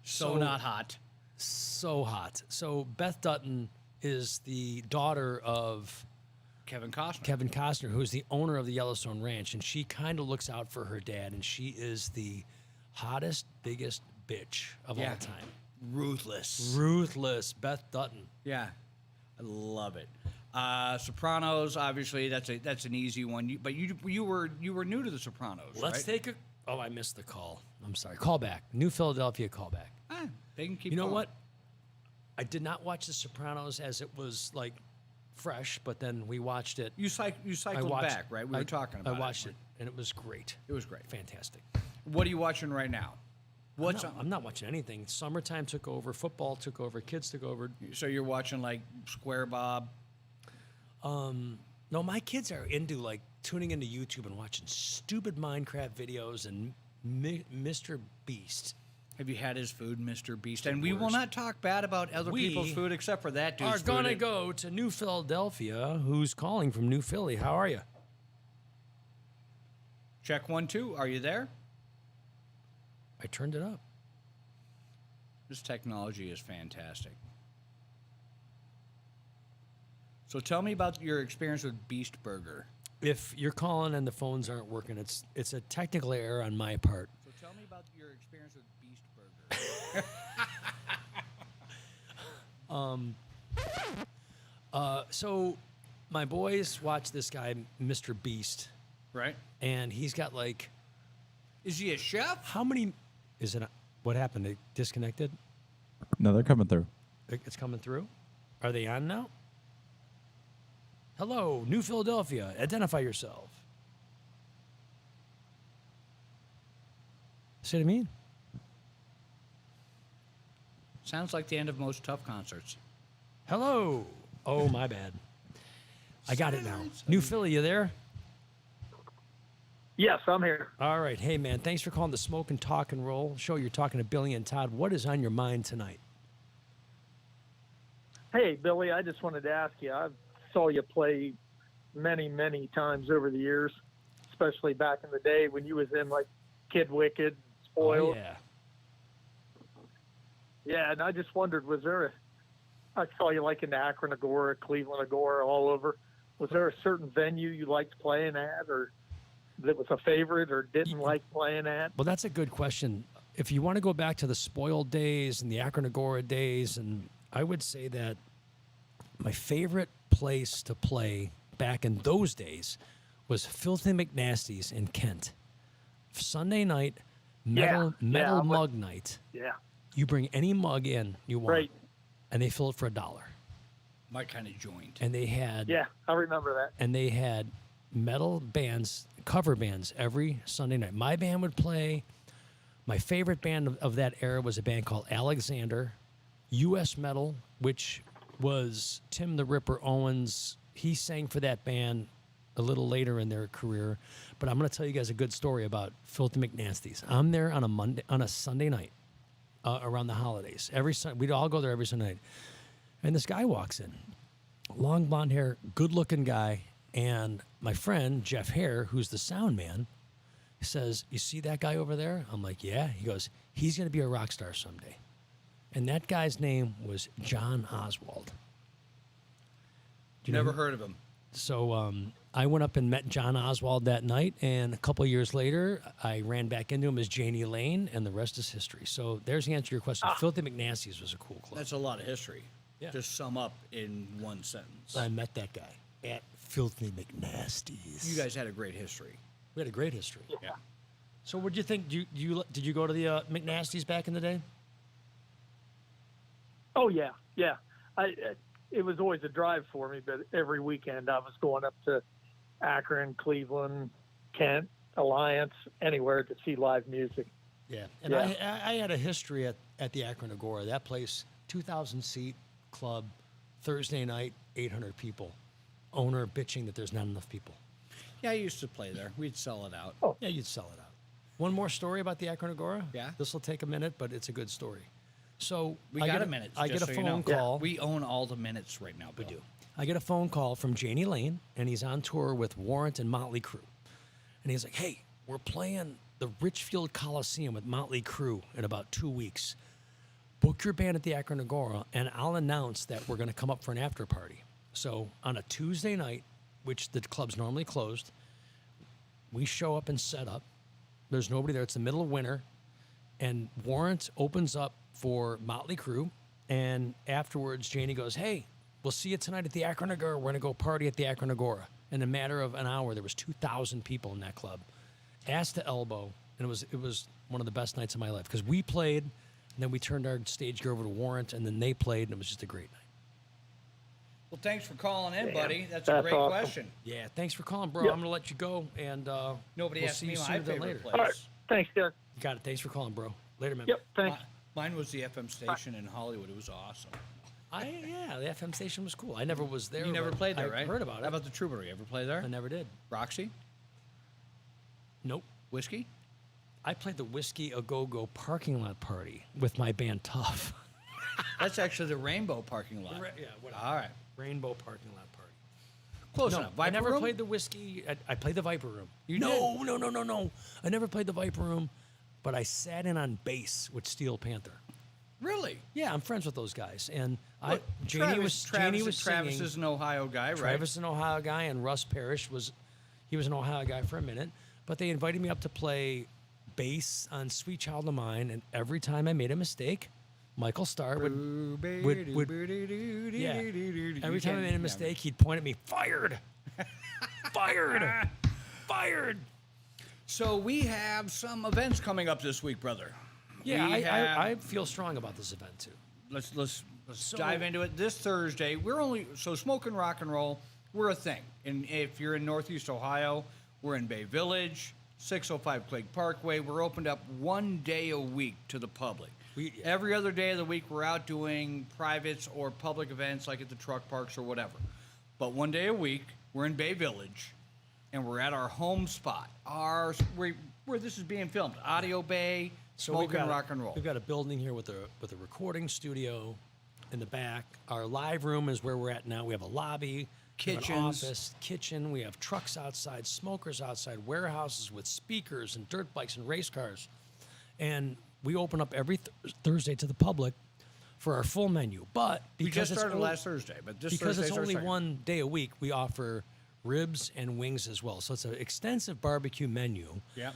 So not hot. So hot. So Beth Dutton is the daughter of Kevin Costner. Kevin Costner, who's the owner of the Yellowstone Ranch, and she kind of looks out for her dad, and she is the hottest, biggest bitch of all time. Ruthless Beth Dutton. Yeah, I love it. Sopranos, obviously, that's an easy one. But you were new to the Sopranos. Let's right? take a. Oh, I missed the call. I'm sorry. Call back. New Philadelphia call back. They can keep. You know going. what? I did not watch The Sopranos as it was like fresh, but then we watched it. You cycled back, right? We were talking about it. I watched it, and it was great. It was great. Fantastic. What are you watching right now? I'm not watching anything. Summertime took over. Football took over. Kids took over. So you're watching like Square Bob? No, my kids are into like tuning into YouTube and watching stupid Minecraft videos and Mr. Beast. Have you had his food, Mr. Beast? And we will not talk bad about other We people's food except for that dude's Are food. gonna go to New Philadelphia. Who's calling from New Philly? How are you? Check 1, 2. Are you there? I turned it up. This technology is fantastic. So tell me about your experience with Beast Burger. If you're calling and the phones aren't working, it's a technical error on my part. So tell me about your experience with Beast Burger. So my boys watch this guy, Mr. Beast, Right? and he's got like Is he a chef? how many? Is it? What happened? It disconnected. No, they're coming through. It's coming through. Are they on now? Hello, New Philadelphia. Identify yourself. See what I mean? Sounds like the end of most Tough concerts. Hello. Oh, my bad. I got it now. New Philly, you there? Yes, I'm here. All right. Hey, man, thanks for calling the Smokin' Talk and Roll show. You're talking to Billy and Todd. What is on your mind tonight? Hey, Billy, I just wanted to ask you. I saw you play many, many times over the years, especially back in the day when you was in like Kid Wicked, Spoiled. Oh, yeah. Yeah, and I just wondered, I saw you like in Akron, Agora, Cleveland, Agora, all over. Was there a certain venue you liked playing at, or that was a favorite, or didn't like playing at? Well, that's a good question. If you want to go back to the Spoiled days and the Akron Agora days, and I would say that my favorite place to play back in those days was Filthy McNasty's in Kent. Sunday night, metal mug night. Yeah, You bring any mug in you want, right. and they fill it for $1. My kind of joint. And they had Yeah, I remember that. and they had metal bands, cover bands every Sunday night. My band would play. My favorite band of that era was a band called Alexander, U.S. Metal, which was Tim the Ripper Owens. He sang for that band a little later in their career. But I'm going to tell you guys a good story about Filthy McNasty's. I'm there on a Sunday night around the holidays. We'd all go there every Sunday night. And this guy walks in, long blonde hair, good-looking guy. And my friend, Jeff Hare, who's the sound man, says, "You see that guy over there?" I'm like, "Yeah." He goes, "He's going to be a rock star someday." And that guy's name was John Oswald. Never heard of him. So I went up and met John Oswald that night, and a couple of years later, I ran back into him as Janie Lane, and the rest is history. So there's the answer to your question. Filthy McNasty's was a cool club. That's a lot of history. Yeah. Just sum up in one sentence. I met that guy at Filthy McNasty's. You guys had a great history. We had a great history. Yeah. So what do you think? Did you go to the McNasty's back in the day? Oh yeah. It was always a drive for me, but every weekend I was going up to Akron, Cleveland, Kent, Alliance, anywhere to see live music. Yeah, and Yeah. I had a history at the Akron Agora. That place, 2,000 seat club, Thursday night, 800 people. Owner bitching that there's not enough people. Yeah, I used to play there. We'd sell it out. Yeah, you'd sell it out. One more story about the Akron Agora. Yeah. This will take a minute, but it's a good story. So We I got get a minute. I get just a so you know. phone call. We own all the minutes right now. Bill. We do. I get a phone call from Janie Lane, and he's on tour with Warrant and Motley Crue. And he's like, hey, we're playing the Richfield Coliseum with Motley Crue in about 2 weeks. Book your band at the Akron Agora, and I'll announce that we're going to come up for an after party. So on a Tuesday night, which the club's normally closed, we show up and set up. There's nobody there. It's the middle of winter. And Warrant opens up for Motley Crue. And afterwards, Janie goes, hey, we'll see you tonight at the Akron Agora. We're going to go party at the Akron Agora. In a matter of an hour, there was 2,000 people in that club, ass to elbow. And it was one of the best nights of my life because we played, and then we turned our stage gear over to Warrant, and then they played, and it was just a great night. Well, thanks for calling in, Damn, buddy. That's a that's great awesome. question. Yeah, thanks for calling, bro. Yep. I'm going to let you go, and Nobody we'll asked see me you my sooner than favorite later. place. All right. Thanks, guys. You got it. Thanks for calling, bro. Later, man. Yep. Thanks. Mine was the FM station in Hollywood. It was awesome. Yeah, the FM station was cool. I never was there. You never but played there, I right? heard about How it. about the Troubadour? You ever play there? I never did. Roxy? Nope. Whiskey? I played the Whiskey A Go Go parking lot party with my band Tough. That's actually the Rainbow parking lot. Yeah, whatever. All right. Rainbow parking lot party. Close No, enough. I Viper never Room? played the Whiskey. I played the Viper Room. You no, no. I never played the Viper Room, but I sat in on bass with Steel Panther. Really? Yeah, I'm friends with those guys, and Look, Janie was Travis singing. is an Ohio guy, right? Travis is an Ohio guy, and Russ Parrish was an Ohio guy for a minute. But they invited me up to play bass on "Sweet Child of Mine," and every time I made a mistake, Michael Starr would yeah. Every time I made a mistake, he'd point at me, fired, fired, fired. So we have some events coming up this week, brother. Yeah, We have- I feel strong about this event too. Let's dive into it. This Thursday, Smokin' Rock and Roll, we're a thing. And if you're in Northeast Ohio, we're in Bay Village, 605 Clague Parkway. We're opened up 1 day a week to the public. Every other day of the week, we're out doing privates or public events like at the truck parks or whatever. But 1 day a week, we're in Bay Village, and we're at our home spot, where this is being filmed, Audio Bay, Smokin' Rock and Roll. We've got a building here with a recording studio in the back. Our live room is where we're at now. We have a lobby, we have an Kitchens. office, kitchen. We have trucks outside, smokers outside, warehouses with speakers and dirt bikes and race cars. And we open up every Thursday to the public for our full menu. But We because just it's started only- last Thursday, but this because Thursday's it's our only second. 1 day a week, we offer ribs and wings as well. So it's an extensive barbecue menu. Yeah.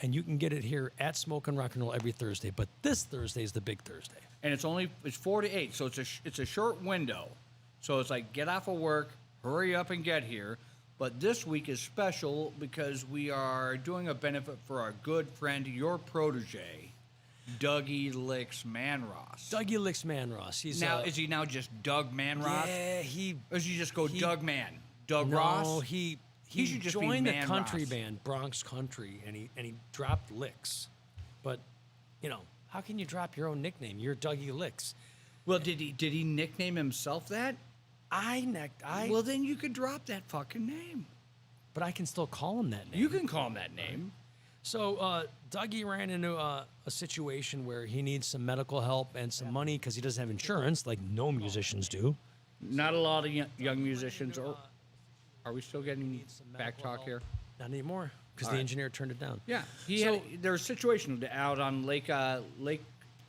And you can get it here at Smokin' Rock and Roll every Thursday. But this Thursday is the big Thursday. And it's 4 to 8, so it's a short window. So it's like get off of work, hurry up and get here. But this week is special because we are doing a benefit for our good friend, your protege, Dougie Licks Manross. Dougie Licks Manross. He's Now is he now just Doug Manross? Yeah, Or does he just go Doug Man? Doug no, Ross? he should just be joined the Man country Ross. band Bronx Country, and he dropped Licks. But how can you drop your own nickname? You're Dougie Licks. Well, did he nickname himself that? Well, then you could drop that fucking name. but I can still call him that name. You can call him that name. So Dougie ran into a situation where he needs some medical help and some money because he doesn't have insurance, like no musicians do. Not a lot of young musicians. Are we still getting back talk here? Not anymore because All the right. engineer turned it down. Yeah. So- There's a situation out on Lake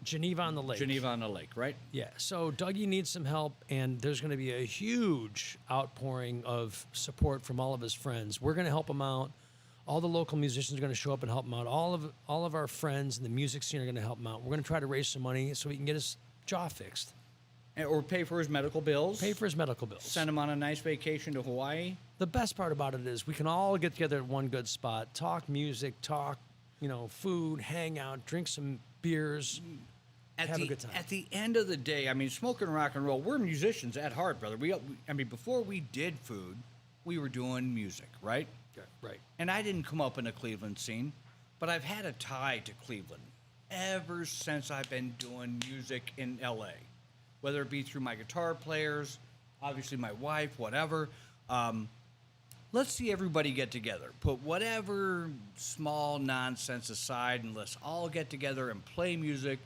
Geneva on the Lake. Geneva on the lake, right? Yeah, so Dougie needs some help, and there's going to be a huge outpouring of support from all of his friends. We're going to help him out. All the local musicians are going to show up and help him out. All of our friends in the music scene are going to help him out. We're going to try to raise some money so he can get his jaw fixed, Or pay for his medical bills. pay for his medical bills. Send him on a nice vacation to Hawaii. The best part about it is we can all get together at one good spot, talk music, talk, food, hang out, drink some beers. Have a good time. At the end of the day, I mean, Smokin' Rock and Roll, we're musicians at heart, brother. Before we did food, we were doing music, right? Right. And I didn't come up in the Cleveland scene, but I've had a tie to Cleveland ever since I've been doing music in LA, whether it be through my guitar players, obviously my wife, whatever. Let's see everybody get together. Put whatever small nonsense aside and let's all get together and play music.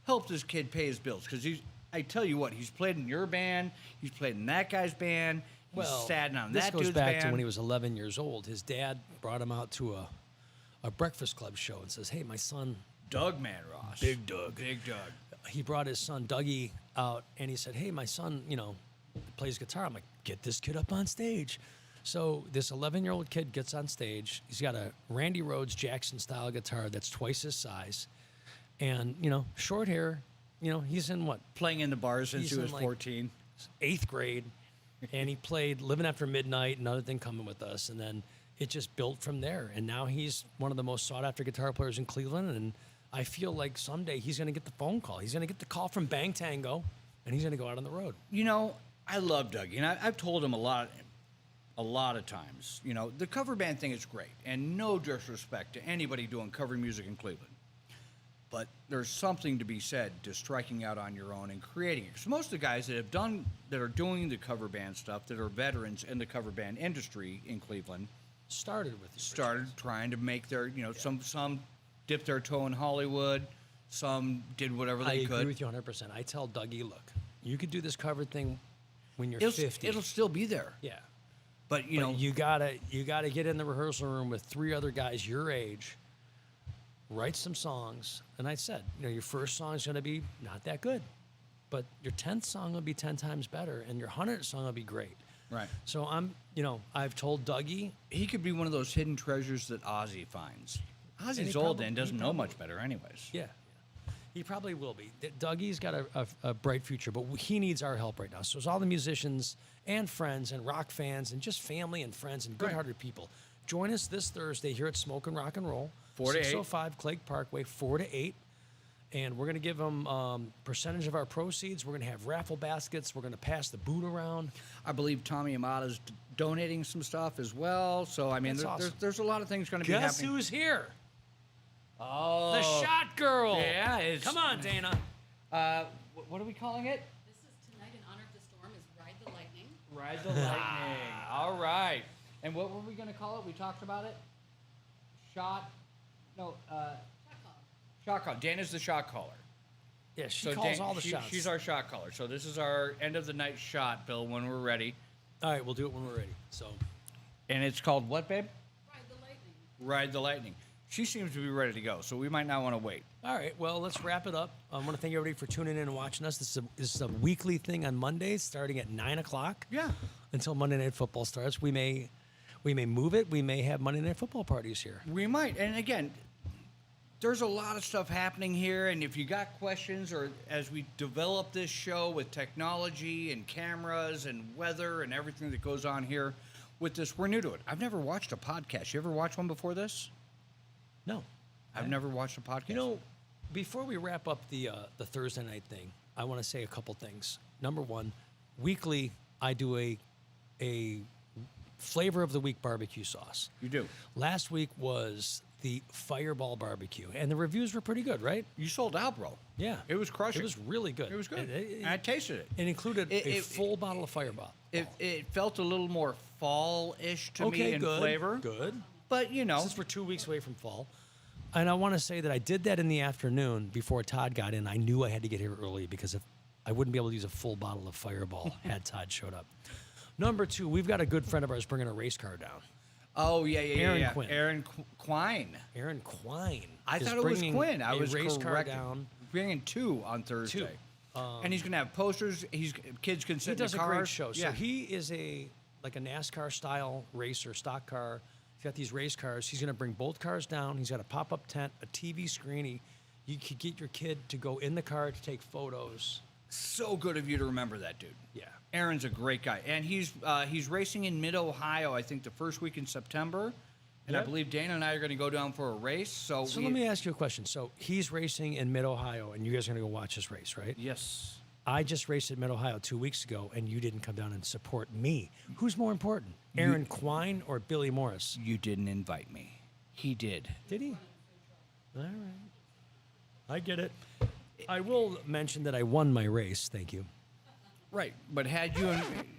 Help this kid pay his bills. Because I tell you what, he's played in your band. He's played in that guy's band. He's sat in on that dude's band. This goes back to when he was 11 years old. His dad brought him out to a Breakfast Club show and says, hey, my son, Doug Manross. Big Doug. Big Doug. He brought his son, Dougie, out, and he said, hey, my son, plays guitar. I'm like, get this kid up on stage. So this 11-year-old kid gets on stage. He's got a Randy Rhoads Jackson-style guitar that's twice his size. And, short hair, he's in what? Playing in the bars since He's he was in, like, 14. 8th grade. And he played Living After Midnight, Another Thing Coming With Us. And then it just built from there. And now he's one of the most sought-after guitar players in Cleveland. And I feel like someday he's going to get the phone call. He's going to get the call from Bang Tango, and he's going to go out on the road. I love Dougie, and I've told him a lot of times. The cover band thing is great, and no disrespect to anybody doing cover music in Cleveland. But there's something to be said to striking out on your own and creating it. Because most of the guys that are doing the cover band stuff, that are veterans in the cover band industry in Cleveland, started trying to make their, some dipped their toe in Hollywood, some did whatever they could. I agree with you 100%. I tell Dougie, look, you could do this cover thing when you're 50. It'll still be there. Yeah. But you gotta get in the rehearsal room with 3 other guys your age, write some songs. And I said, your first song is gonna be not that good, but your 10th song will be 10 times better, and your 100th song will be great. Right. So I've told Dougie he could be one of those hidden treasures that Ozzy finds. Ozzy's old and doesn't know much better, anyways. Yeah. He probably will be. Dougie's got a bright future, but he needs our help right now. So it's all the musicians and friends and rock fans and just family and friends and good-hearted people. Join us this Thursday here at Smokin' Rock and Roll. 4 to 8. 605 Clague Parkway, 4 to 8. And we're going to give them percentage of our proceeds. We're going to have raffle baskets. We're going to pass the boot around. I believe Tommy Amata's donating some stuff as well. So, I mean, That's awesome. there's a lot of things going to be happening. Guess who's here? Oh. The Shot Girl. Yeah. Come on, Dana. What are we calling it? This is tonight in honor of the storm is Ride the Lightning. Ride the Lightning. All right. And what were we going to call it? We talked about it? Shot caller. Dana's the shot caller. Yeah, she calls all the shots. She's our shot caller. So this is our end of the night shot, Bill, when we're ready. All right, we'll do it when we're ready. So, And it's called what, babe? Ride the Lightning. Ride the Lightning. She seems to be ready to go, so we might not want to wait. all right, well, let's wrap it up. I want to thank everybody for tuning in and watching us. This is a weekly thing on Mondays, starting at 9 o'clock. Yeah. Until Monday Night Football starts. We may move it. We may have Monday Night Football parties here. We might. And again, there's a lot of stuff happening here, and if you got questions or as we develop this show with technology and cameras and weather and everything that goes on here with this, we're new to it. I've never watched a podcast. You ever watch one before this? No. I've never watched a podcast. Before we wrap up the Thursday night thing, I want to say a couple things. Number one, weekly I do a flavor of the week barbecue sauce. You do. Last week was the Fireball barbecue, and the reviews were pretty good, right? You sold out, bro. Yeah. It was crushing. It was really good. It was good. And I tasted it. It included a full bottle of Fireball. It felt a little more fall-ish to me in good. flavor. Good. But, Since we're 2 weeks away from fall. And I want to say that I did that in the afternoon before Todd got in. I knew I had to get here early because if I wouldn't be able to use a full bottle of Fireball had Todd showed up. Number two, we've got a good friend of ours bringing a race car down. Oh, yeah. Aaron Quinn. Aaron Quine. Aaron Quine. I is thought it was bringing Quinn. I a was race car correct. down. Bringing 2 on Thursday. And he's going to have posters. Kids can sit He does in a the cars. great show. Yeah. So he is a NASCAR style racer, stock car. He's got these race cars. He's going to bring both cars down. He's got a pop-up tent, a TV screen. You could get your kid to go in the car to take photos. So good of you to remember that, dude. Yeah. Aaron's a great guy. And he's racing in mid-Ohio, I think, the first week in September. And I believe Dana and I are going to go down for a race. So let me ask you a question. So he's racing in mid-Ohio, and you guys are going to go watch his race, right? Yes. I just raced at Mid-Ohio 2 weeks ago, and you didn't come down and support me. Who's more important, Aaron Quine or Billy Morris? You didn't invite me. He did. Did he? All right. I get it. I will mention that I won my race. Thank you. Right, but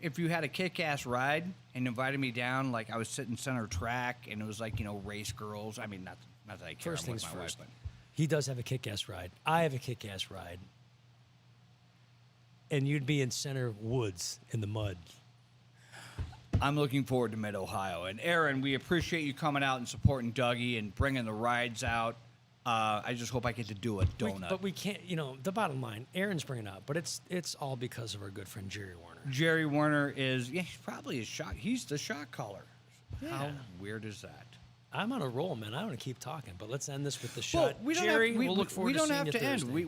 if you had a kick-ass ride and invited me down, like I was sitting center track and it was like, race girls. I mean, not that I care. First I'm with things my first. wife, He does have a kick-ass ride. I have a kick-ass ride. And you'd be in center woods in the mud. but I'm looking forward to Mid-Ohio. And Aaron, we appreciate you coming out and supporting Dougie and bringing the rides out. I just hope I get to do a donut. But we can't, the bottom line, Aaron's bringing it up, but it's all because of our good friend Jerry Warner. Jerry Warner he's probably a shot. He's the shot caller. Yeah. How weird is that? I'm on a roll, man. I want to keep talking, but let's end this with the shot. we don't Jerry, have, we'll look forward we to don't seeing have you to end. Thursday.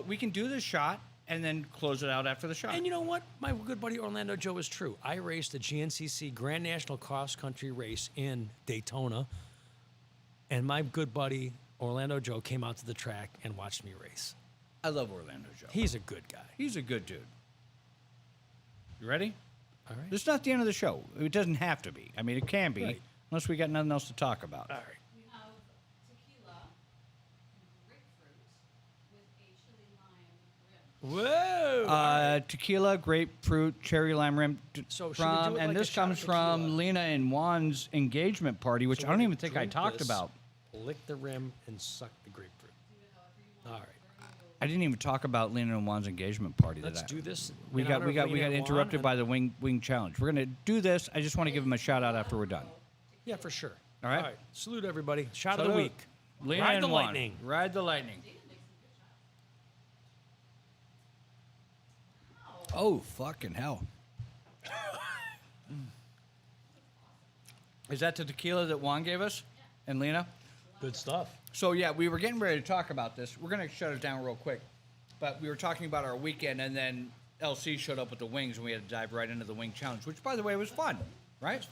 We can do the shot and then close it out after the shot. And you know what? My good buddy Orlando Joe is true. I raced the GNCC Grand National Cross Country Race in Daytona, and my good buddy Orlando Joe came out to the track and watched me race. I love Orlando Joe. He's a good guy. He's a good dude. You ready? All right. This is not the end of the show. It doesn't have to be. I mean, it can be, Right. unless we got nothing else to talk about. All right. We have tequila and grapefruit with a chili lime rim. Whoa! Tequila, grapefruit, cherry lime rim. So should we do it and like a this shot of comes from tequila? Lena and Juan's engagement party, which So I don't we're even gonna think I drink talked this, about. Lick the rim and suck the grapefruit. All right. I didn't even talk about Lena and Juan's engagement party. Let's do this. We in got honor we of got Lena we got and Juan interrupted and- by the wing challenge. We're gonna do this. I just want to give them a shout out after we're done. Yeah, for sure. All right. Salute everybody. Shot of Salute. the week. Lena Ride and the Juan. lightning. Ride the lightning. Oh fucking hell! Is that the tequila that Juan gave us and Lena? Good stuff. So yeah, we were getting ready to talk about this. We're gonna shut it down real quick, but we were talking about our weekend, and then LC showed up with the wings, and we had to dive right into the wing challenge, which, by the way, was fun, right?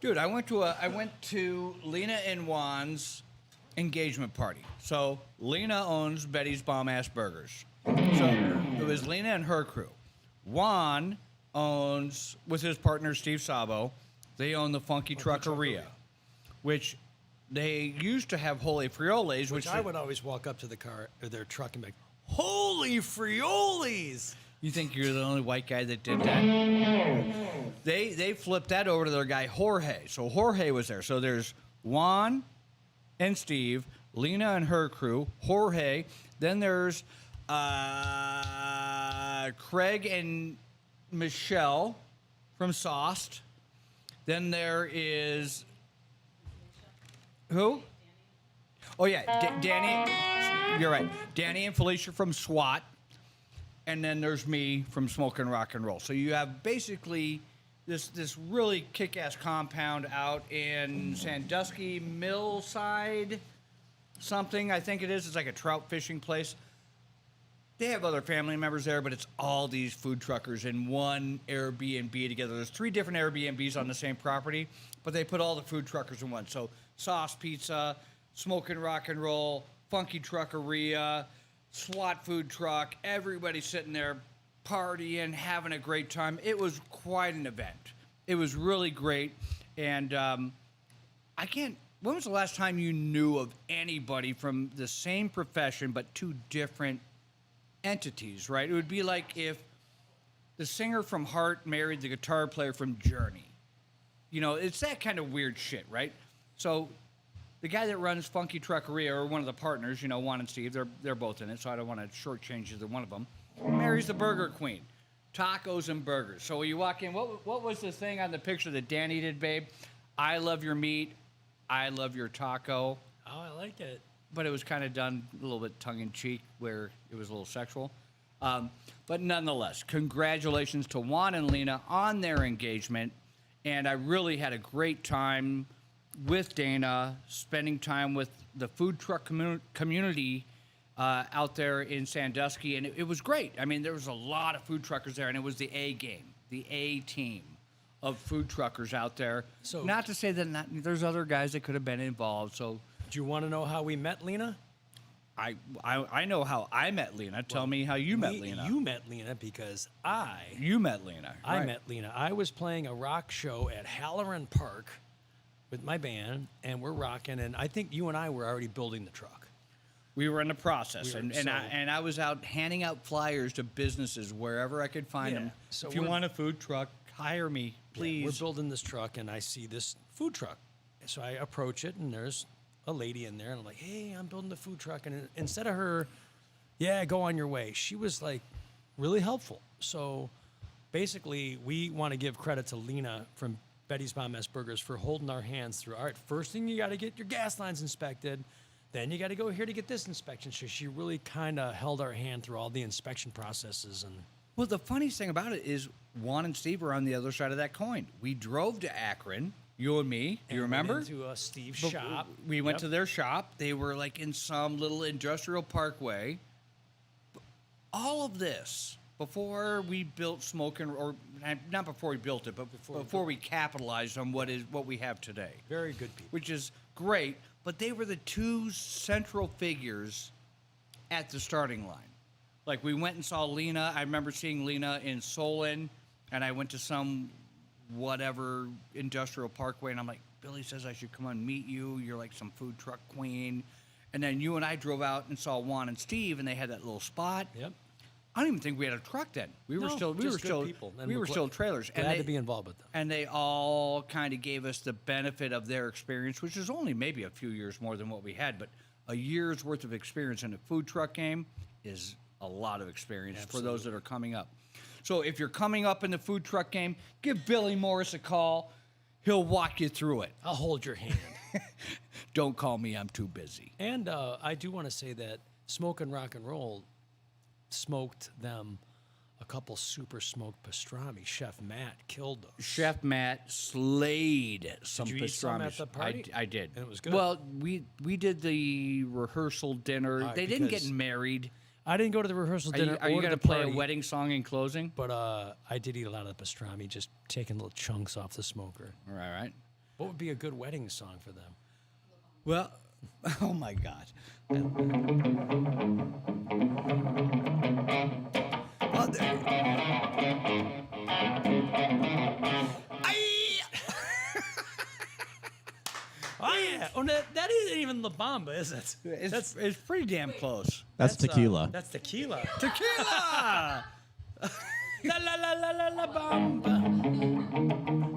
Dude, I went to Lena and Juan's engagement party. So Lena owns Betty's Bomb Ass Burgers. So it was Lena and her crew. Juan owns, with his partner Steve Sabo, they own the Funky Truckeria, which they used to have Holy Frioles, Which I would always walk up to the car or their truck and be like, "Holy Frioles!" You think you're the only white guy that did that? They flipped that over to their guy Jorge. So Jorge was there. So there's Juan and Steve, Lena and her crew, Jorge. Then there's Craig and Michelle from Sauced. Then there is who? Oh yeah, Danny. You're right. Danny and Felicia from SWAT. And then there's me from Smokin' Rock and Roll. So you have basically this really kick-ass compound out in Sandusky, Millside, something I think it is. It's like a trout fishing place. They have other family members there, but it's all these food truckers in one Airbnb together. There's 3 different Airbnbs on the same property, but they put all the food truckers in one. So Sauce Pizza, Smokin' Rock and Roll, Funky Truckeria, SWAT food truck, everybody sitting there partying, having a great time. It was quite an event. It was really great. And when was the last time you knew of anybody from the same profession but 2 different entities, right? It would be like if the singer from Heart married the guitar player from Journey. It's that kind of weird shit, right? So the guy that runs Funky Truckeria, or one of the partners, Juan and Steve, they're both in it, so I don't want to shortchange either one of them, marries the Burger Queen. Tacos and burgers. So when you walk in, what was the thing on the picture that Danny did, babe? I love your meat. I love your taco. Oh, I like it. But it was kind of done a little bit tongue-in-cheek, where it was a little sexual. But nonetheless, congratulations to Juan and Lena on their engagement. And I really had a great time with Dana, spending time with the food truck community out there in Sandusky, and it was great. I mean, there was a lot of food truckers there, and it was the A game, the A team of food truckers out there. So- not to say that there's other guys that could have been involved. So Do you want to know how we met Lena? I know how I met Lena. Tell me how you met Lena. You met Lena because You met Lena. I right. met Lena. I was playing a rock show at Halloran Park with my band, and we're rocking. And I think you and I were already building the truck. We were in the process, We were- and I was out handing out flyers to businesses wherever I could find Yeah, them. so if you we're- want a food truck, hire me, Yeah, please. we're building this truck, and I see this food truck. So I approach it, and there's a lady in there, and I'm like, hey, I'm building the food truck. And instead of her, yeah, go on your way, she was like really helpful. So basically, we want to give credit to Lena from Betty's Bomb Mess Burgers for holding our hands through. All right, first thing you got to get your gas lines inspected. Then you got to go here to get this inspection. So she really kind of held our hand through all the inspection processes. And Well, the funniest thing about it is Juan and Steve were on the other side of that coin. We drove to Akron, you and me. You remember? Into Steve's But shop. We went Yep. to their shop. They were like in some little industrial parkway. All of this before we built Smokin, or not before we built it, but before we capitalized on what we have today, Very good people. which is great. But they were the two central figures at the starting line. Like we went and saw Lena. I remember seeing Lena in Solon, and I went to some whatever industrial parkway, and I'm like, Billy says I should come and meet you. You're like some food truck queen. And then you and I drove out and saw Juan and Steve, and they had that little spot. Yep. I don't even think we had a truck then. We were No, still just good people. And we were we're still trailers. Glad to be involved with them. And they all kind of gave us the benefit of their experience, which is only maybe a few years more than what we had, but a year's worth of experience in a food truck game is a lot of experience for those that are coming up. So if you're coming up in the food truck game, give Billy Morris a call. He'll walk you through it. I'll hold your hand. Don't call me, I'm too busy. And I do want to say that Smokin' Rock and Roll smoked them a couple super smoked pastrami. Chef Matt killed those. Chef Matt slayed some you eat some at pastrami. the party? I did. And it was good? Well, we did the rehearsal dinner. All right, They didn't get because married. I didn't go to the rehearsal dinner. Are you or going to the play a party, wedding song in closing? But I did eat a lot of the pastrami, just taking little chunks off the smoker. All right. What would be a good wedding song for them? Well, oh my God. Oh, Oh yeah! Oh, that isn't even La Bamba, is it? it's pretty damn close. That's tequila. That's tequila. Tequila! La la la la la la bamba.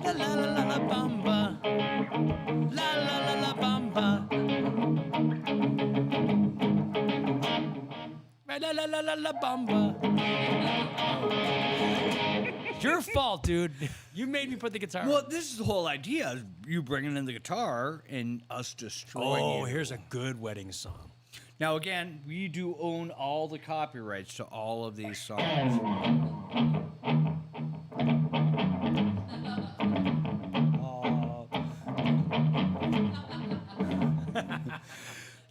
La la la la la bamba. La la la la bamba. La la la la la bamba. Your fault, dude. You made me put the guitar. Well, this is the whole idea: is you bringing in the guitar and us destroying oh, you. here's a good wedding song. Now, again, we do own all the copyrights to all of these songs.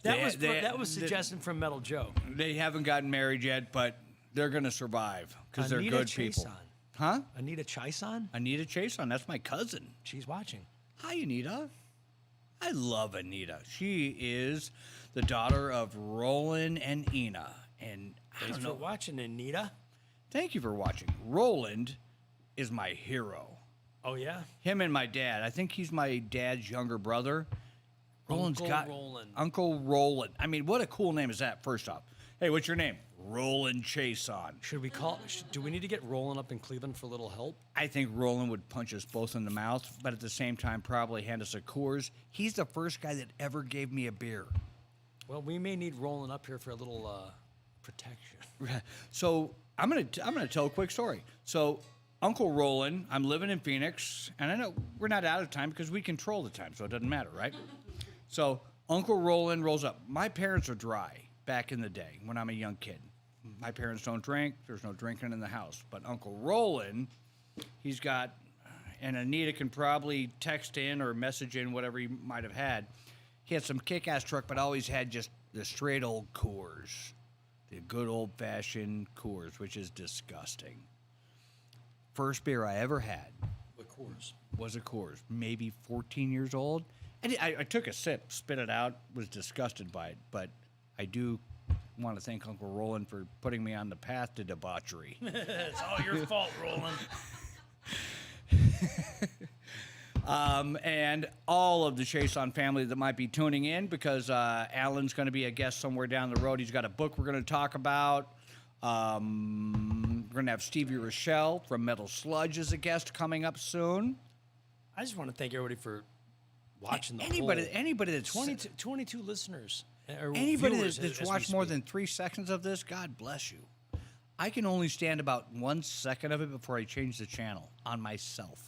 That was suggestion from Metal Joe. They haven't gotten married yet, but they're going to survive because they're good people. Huh? Anita Chison? Anita Chason, that's my cousin. She's watching. Hi, Anita. I love Anita. She is the daughter of Roland and Ina. And I Thanks don't for know. watching, Anita. Thank you for watching. Roland is my hero. Oh, yeah? Him and my dad. I think he's my dad's younger brother. Uncle Roland. Uncle Roland. I mean, what a cool name is that, first off. Hey, what's your name? Roland Chason. Should we call? Do we need to get Roland up in Cleveland for a little help? I think Roland would punch us both in the mouth, but at the same time probably hand us a Coors. He's the first guy that ever gave me a beer. Well, we may need Roland up here for a little protection. So I'm gonna tell a quick story. So Uncle Roland, I'm living in Phoenix, and I know we're not out of time because we control the time, so it doesn't matter, right? So Uncle Roland rolls up. My parents are dry back in the day when I'm a young kid. My parents don't drink. There's no drinking in the house. But Uncle Roland, he's got, and Anita can probably text in or message in whatever he might have had. He had some kick-ass truck, but always had just the straight old Coors. The good old-fashioned Coors, which is disgusting. First beer I ever had was a Coors, maybe 14 years old. And I took a sip, spit it out, was disgusted by it, but I do want to thank Uncle Roland for putting me on the path to debauchery. It's all your fault, Roland. And all of the Chase On family that might be tuning in, because Alan's going to be a guest somewhere down the road. He's got a book we're going to talk about. We're going to have Stevie Rochelle from Metal Sludge as a guest coming up soon. I just want to thank everybody for watching the Anybody that's 22 listeners. Or anybody viewers that's as we watched more speak. than 3 seconds of this, God bless you. I can only stand about 1 second of it before I change the channel on myself.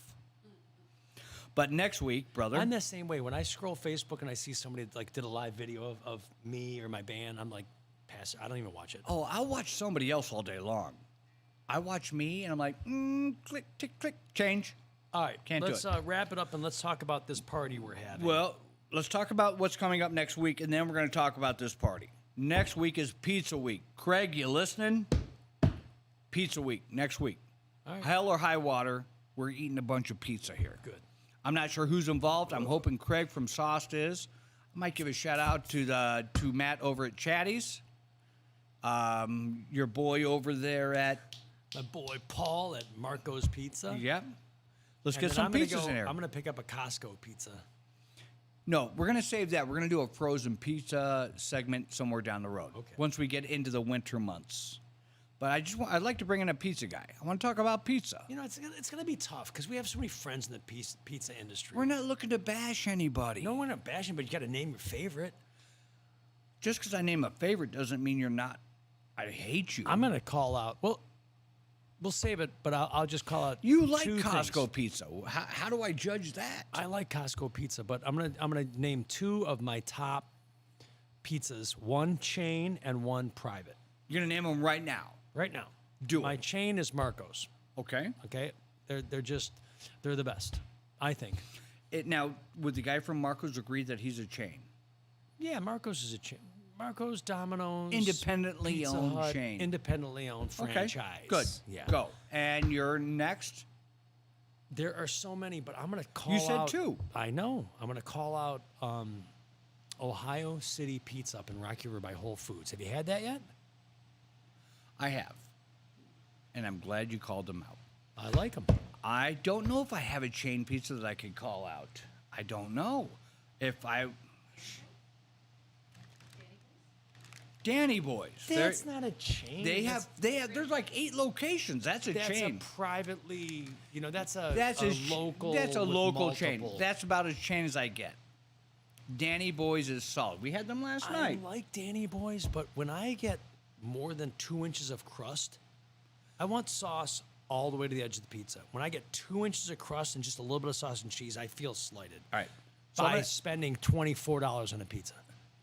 But next week, brother. I'm the same way. When I scroll Facebook and I see somebody like did a live video of me or my band, I'm like, pass it. I don't even watch it. Oh, I'll watch somebody else all day long. I watch me and I'm like, click, tick, click, change. All right, Can't do let's it. Wrap it up and let's talk about this party we're having. Well, let's talk about what's coming up next week, and then we're going to talk about this party. Next week is Pizza Week. Craig, you listening? Pizza Week, next week. All right. Hell or high water, we're eating a bunch of pizza here. Good. I'm not sure who's involved. I'm hoping Craig from Sauced is. I might give a shout out to Matt over at Chatty's. Your boy over there at My boy Paul at Marco's Pizza. Yep. Let's And get then some I'm gonna pizzas go- in here. I'm going to pick up a Costco pizza. No, we're going to save that. We're going to do a frozen pizza segment somewhere down the road. Okay. Once we get into the winter months. But I'd like to bring in a pizza guy. I want to talk about pizza. You know, it's going to be tough because we have so many friends in the pizza industry. We're not looking to bash anybody. No, we're not bashing, but you got to name your favorite. Just because I name a favorite doesn't mean you're not. I hate you. I'm going to call out. Well, we'll save it, but I'll just call out. You like two Costco things. pizza. How do I judge that? I like Costco pizza, but I'm gonna name two of my top pizzas: one chain and one private. You're going to name them right now. Right now, Do my it. chain is Marco's. Okay. Okay, they're the best, I think. Now, would the guy from Marco's agree that he's a chain? Yeah, Marco's is a chain. Marco's, Domino's, Independently Pizza owned Hut, chain. independently owned franchise. Okay. Good. Yeah. Go. And you're next. There are so many, but I'm gonna call. You said out, two. I know. I'm gonna call out Ohio City Pizza up in Rocky River by Whole Foods. Have you had that yet? I have. And I'm glad you called them out. I like them. I don't know if I have a chain pizza that I could call out. I don't know. If I. Danny Boys. That's not a chain. They have. There's like 8 locations. That's a That's chain. a privately. You know, that's a local. That's a with local chain. multiple. That's about as chain as I get. Danny Boys is solid. We had them last night. I like Danny Boys, but when I get more than 2 inches of crust, I want sauce all the way to the edge of the pizza. When I get 2 inches of crust and just a little bit of sauce and cheese, I feel slighted. All right. So I'm By gonna- spending $24 on a pizza.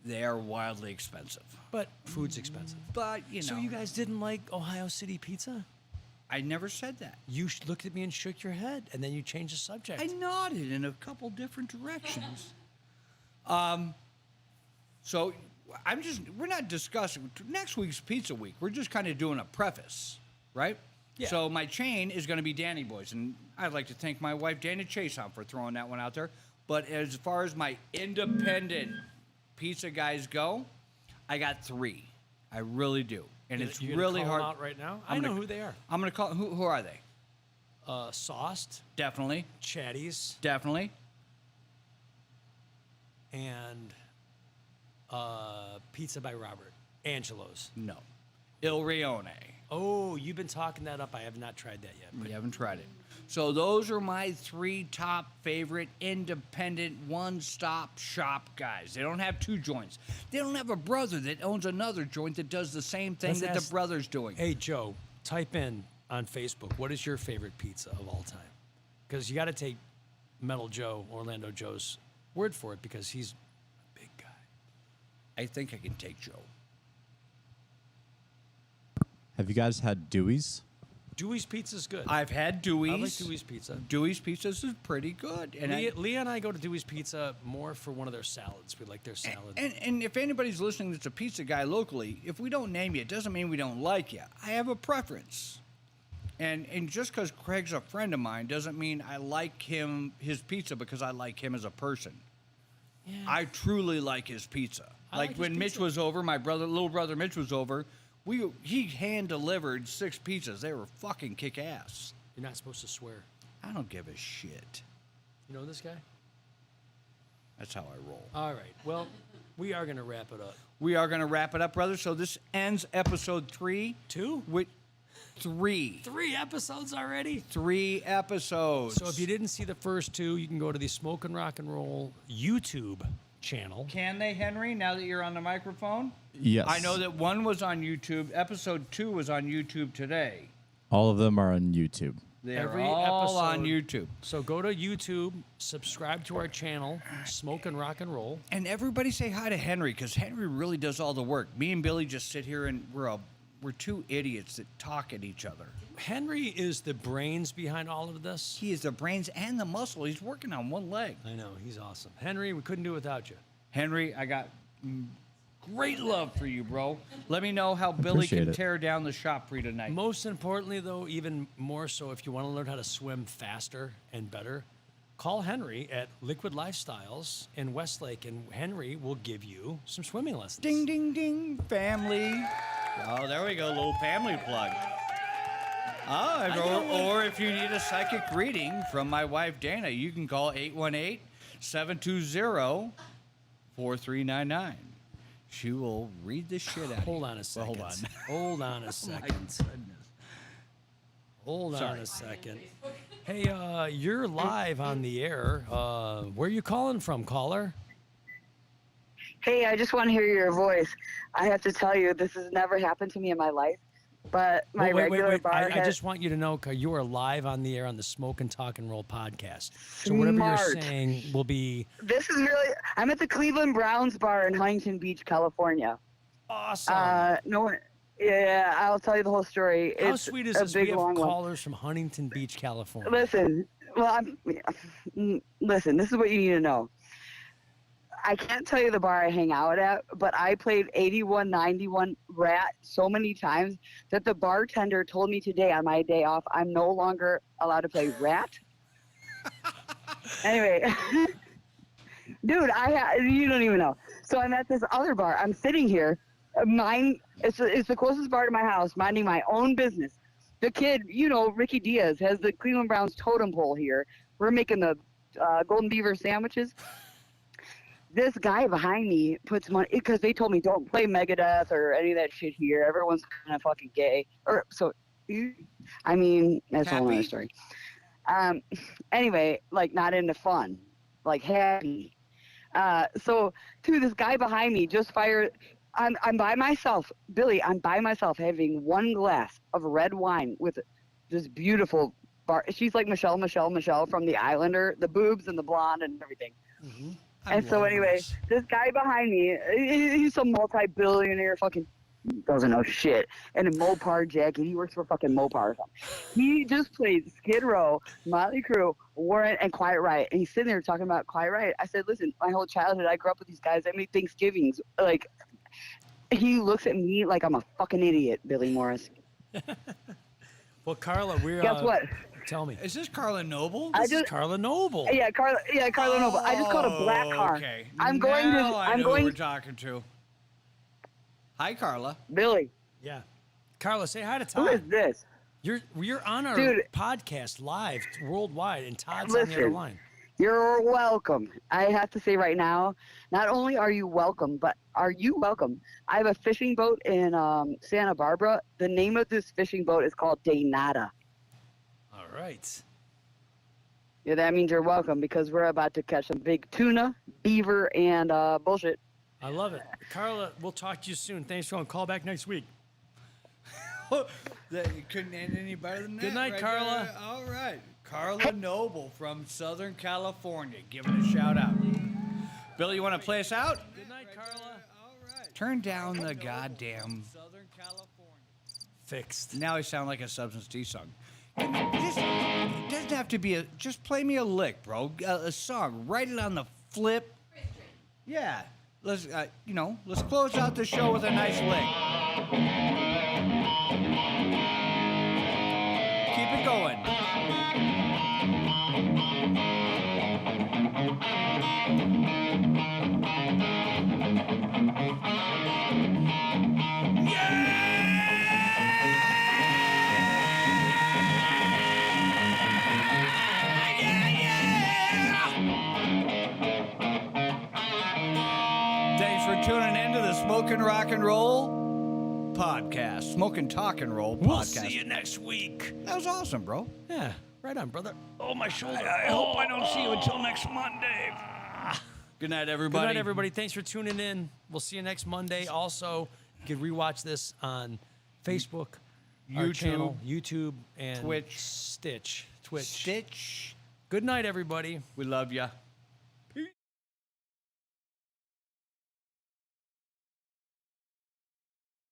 They are wildly expensive. But food's expensive. But, you know. So you guys didn't like Ohio City pizza? I never said that. You looked at me and shook your head, and then you changed the subject. I nodded in a couple different directions. So we're not discussing next week's Pizza Week. We're just kind of doing a preface, right? Yeah. So my chain is going to be Danny Boys, and I'd like to thank my wife Dana Chason for throwing that one out there. But as far as my independent pizza guys go, I got 3. I really do, and it's You gonna really call hard. them out right now. I'm I know gonna- who they are. I'm going to call. Who are they? Sauced, Definitely, Chatties, definitely. and Pizza by Robert. Angelo's. No, Il Rione. Oh, you've been talking that up. I have not tried that yet. But You haven't tried it. So those are my 3 top favorite independent one-stop shop guys. They don't have 2 joints. They don't have a brother that owns another joint that does the same thing Let's that ask- the brother's doing. Hey, Joe, type in on Facebook, what is your favorite pizza of all time? Because you got to take Metal Joe, Orlando Joe's word for it, because he's a big guy. I think I can take Joe. Have you guys had Dewey's? Dewey's Pizza's good. I've had Dewey's. I like Dewey's Pizza. Dewey's Pizzas is pretty good. And Leah and I go to Dewey's Pizza more for one of their salads. We like their salad. And if anybody's listening that's a pizza guy locally, if we don't name you, it doesn't mean we don't like you. I have a preference. And just because Craig's a friend of mine doesn't mean I like his pizza because I like him as a person. Yeah. I truly like his pizza. I Like like when his Mitch pizza. was over, my little brother Mitch was over, he hand delivered 6 pizzas. They were fucking kick ass. You're not supposed to swear. I don't give a shit. You know this guy? That's how I roll. All right. Well, we are going to wrap it up. We are going to wrap it up, brother. So this ends episode 3. 2? With 3. 3 episodes already? 3 episodes. So if you didn't see the first 2, you can go to the Smokin' Rock and Roll YouTube channel. Can they, Henry, now that you're on the microphone? Yes. I know that 1 was on YouTube. Episode 2 was on YouTube today. All of them are on YouTube. They're Every all on episode. YouTube. So go to YouTube, subscribe to our channel, Smokin' Rock and Roll. And everybody say hi to Henry, because Henry really does all the work. Me and Billy just sit here and we're 2 idiots that talk at each other. Henry is the brains behind all of this. He is the brains and the muscle. He's working on one leg. I know, he's awesome. Henry, we couldn't do it without you. Henry, I got great love for you, bro. Let me know how Billy Appreciate can it. tear down the shop for you tonight. Most importantly, though, even more so, if you want to learn how to swim faster and better, call Henry at Liquid Lifestyles in Westlake, and Henry will give you some swimming lessons. Ding, ding, ding, family. Oh, there we go, little family plug. Or if you need a psychic reading from my wife, Dana, you can call 818-720-4399. She will read the shit out of you. Hold on a second. Hold on. Hold on a second. Hold on a second. Hey, you're live on the air. Where are you calling from, caller? Hey, I just want to hear your voice. I have to tell you, this has never happened to me in my life. But my regular bar I has... just want you to know, you are live on the air on the Smoke and Talk and Roll podcast. So whatever you're Smart. saying will be This is really... I'm at the Cleveland Browns bar in Huntington Beach, California. awesome. No one... Yeah, I'll tell you the whole story. How It's sweet is a this? We big, have long one. callers from Huntington Beach, California. Listen, well, listen, this is what you need to know. I can't tell you the bar I hang out at, but I played 8191 Rat so many times that the bartender told me today on my day off I'm no longer allowed to play Rat. Anyway, dude, you don't even know. So I'm at this other bar. I'm sitting here. It's the closest bar to my house, minding my own business. The kid, Ricky Diaz, has the Cleveland Browns totem pole here. We're making the Golden Beaver sandwiches. This guy behind me puts money, because they told me don't play Megadeth or any of that shit here. Everyone's kind of fucking gay. That's a whole other story. Anyway, not into fun, happy. So, this guy behind me just fired. I'm by myself, Billy. I'm by myself, having one glass of red wine with this beautiful bar. She's like Michelle from The Islander, the boobs and the blonde and everything. Mm-hmm. And so anyway, this guy behind me, he's some multi-billionaire fucking doesn't know shit. And a Mopar jacket. He works for fucking Mopar or something. He just played Skid Row, Motley Crue, Warrant, and Quiet Riot. And he's sitting there talking about Quiet Riot. I said, listen, my whole childhood, I grew up with these guys. I made Thanksgivings. He looks at me like I'm a fucking idiot, Billy Morris. Well, Carla, Guess what? Tell me. Is this Carla Noble? This is Carla Noble. Yeah, Carla Noble. I just called a black car. Okay. I'm Now going to. I know who we're talking to. Hi, Carla. Billy. Yeah. Carla, say hi to Who Todd. is this? You're on our Dude. podcast live worldwide, and Todd's on the other Listen. line. You're welcome. I have to say right now, not only are you welcome, but are you welcome? I have a fishing boat in Santa Barbara. The name of this fishing boat is called Daynata. All right. Yeah, that means you're welcome because we're about to catch some big tuna, beaver, and bullshit. I love it. Carla, we'll talk to you soon. Thanks for calling. Call back next week. You couldn't end any better than that. Good night, right Carla. there. All right. Carla Noble from Southern California. Giving a shout out. Billy, you want to play us out? Good night, Carla. All right. Turn down the goddamn. Southern California. Fixed. Now I sound like a Substance T song. It doesn't have to be just play me a lick, bro. A song. Write it on the flip. Yeah. Let's close out the show with a nice lick. Keep it going. Thanks for tuning in to the Smokin' Rock and Roll podcast. Smokin' Talk and Roll podcast. We'll see you next week. That was awesome, bro. Yeah, right on, brother. Oh, my shoulder. I hope I don't see you until next Monday. Good night, Good everybody. night, everybody. Thanks for tuning in. We'll see you next Monday. Also, you can rewatch this on Facebook, our channel, YouTube, and Twitch. Stitch. Twitch. Stitch. Good night, everybody. We love ya.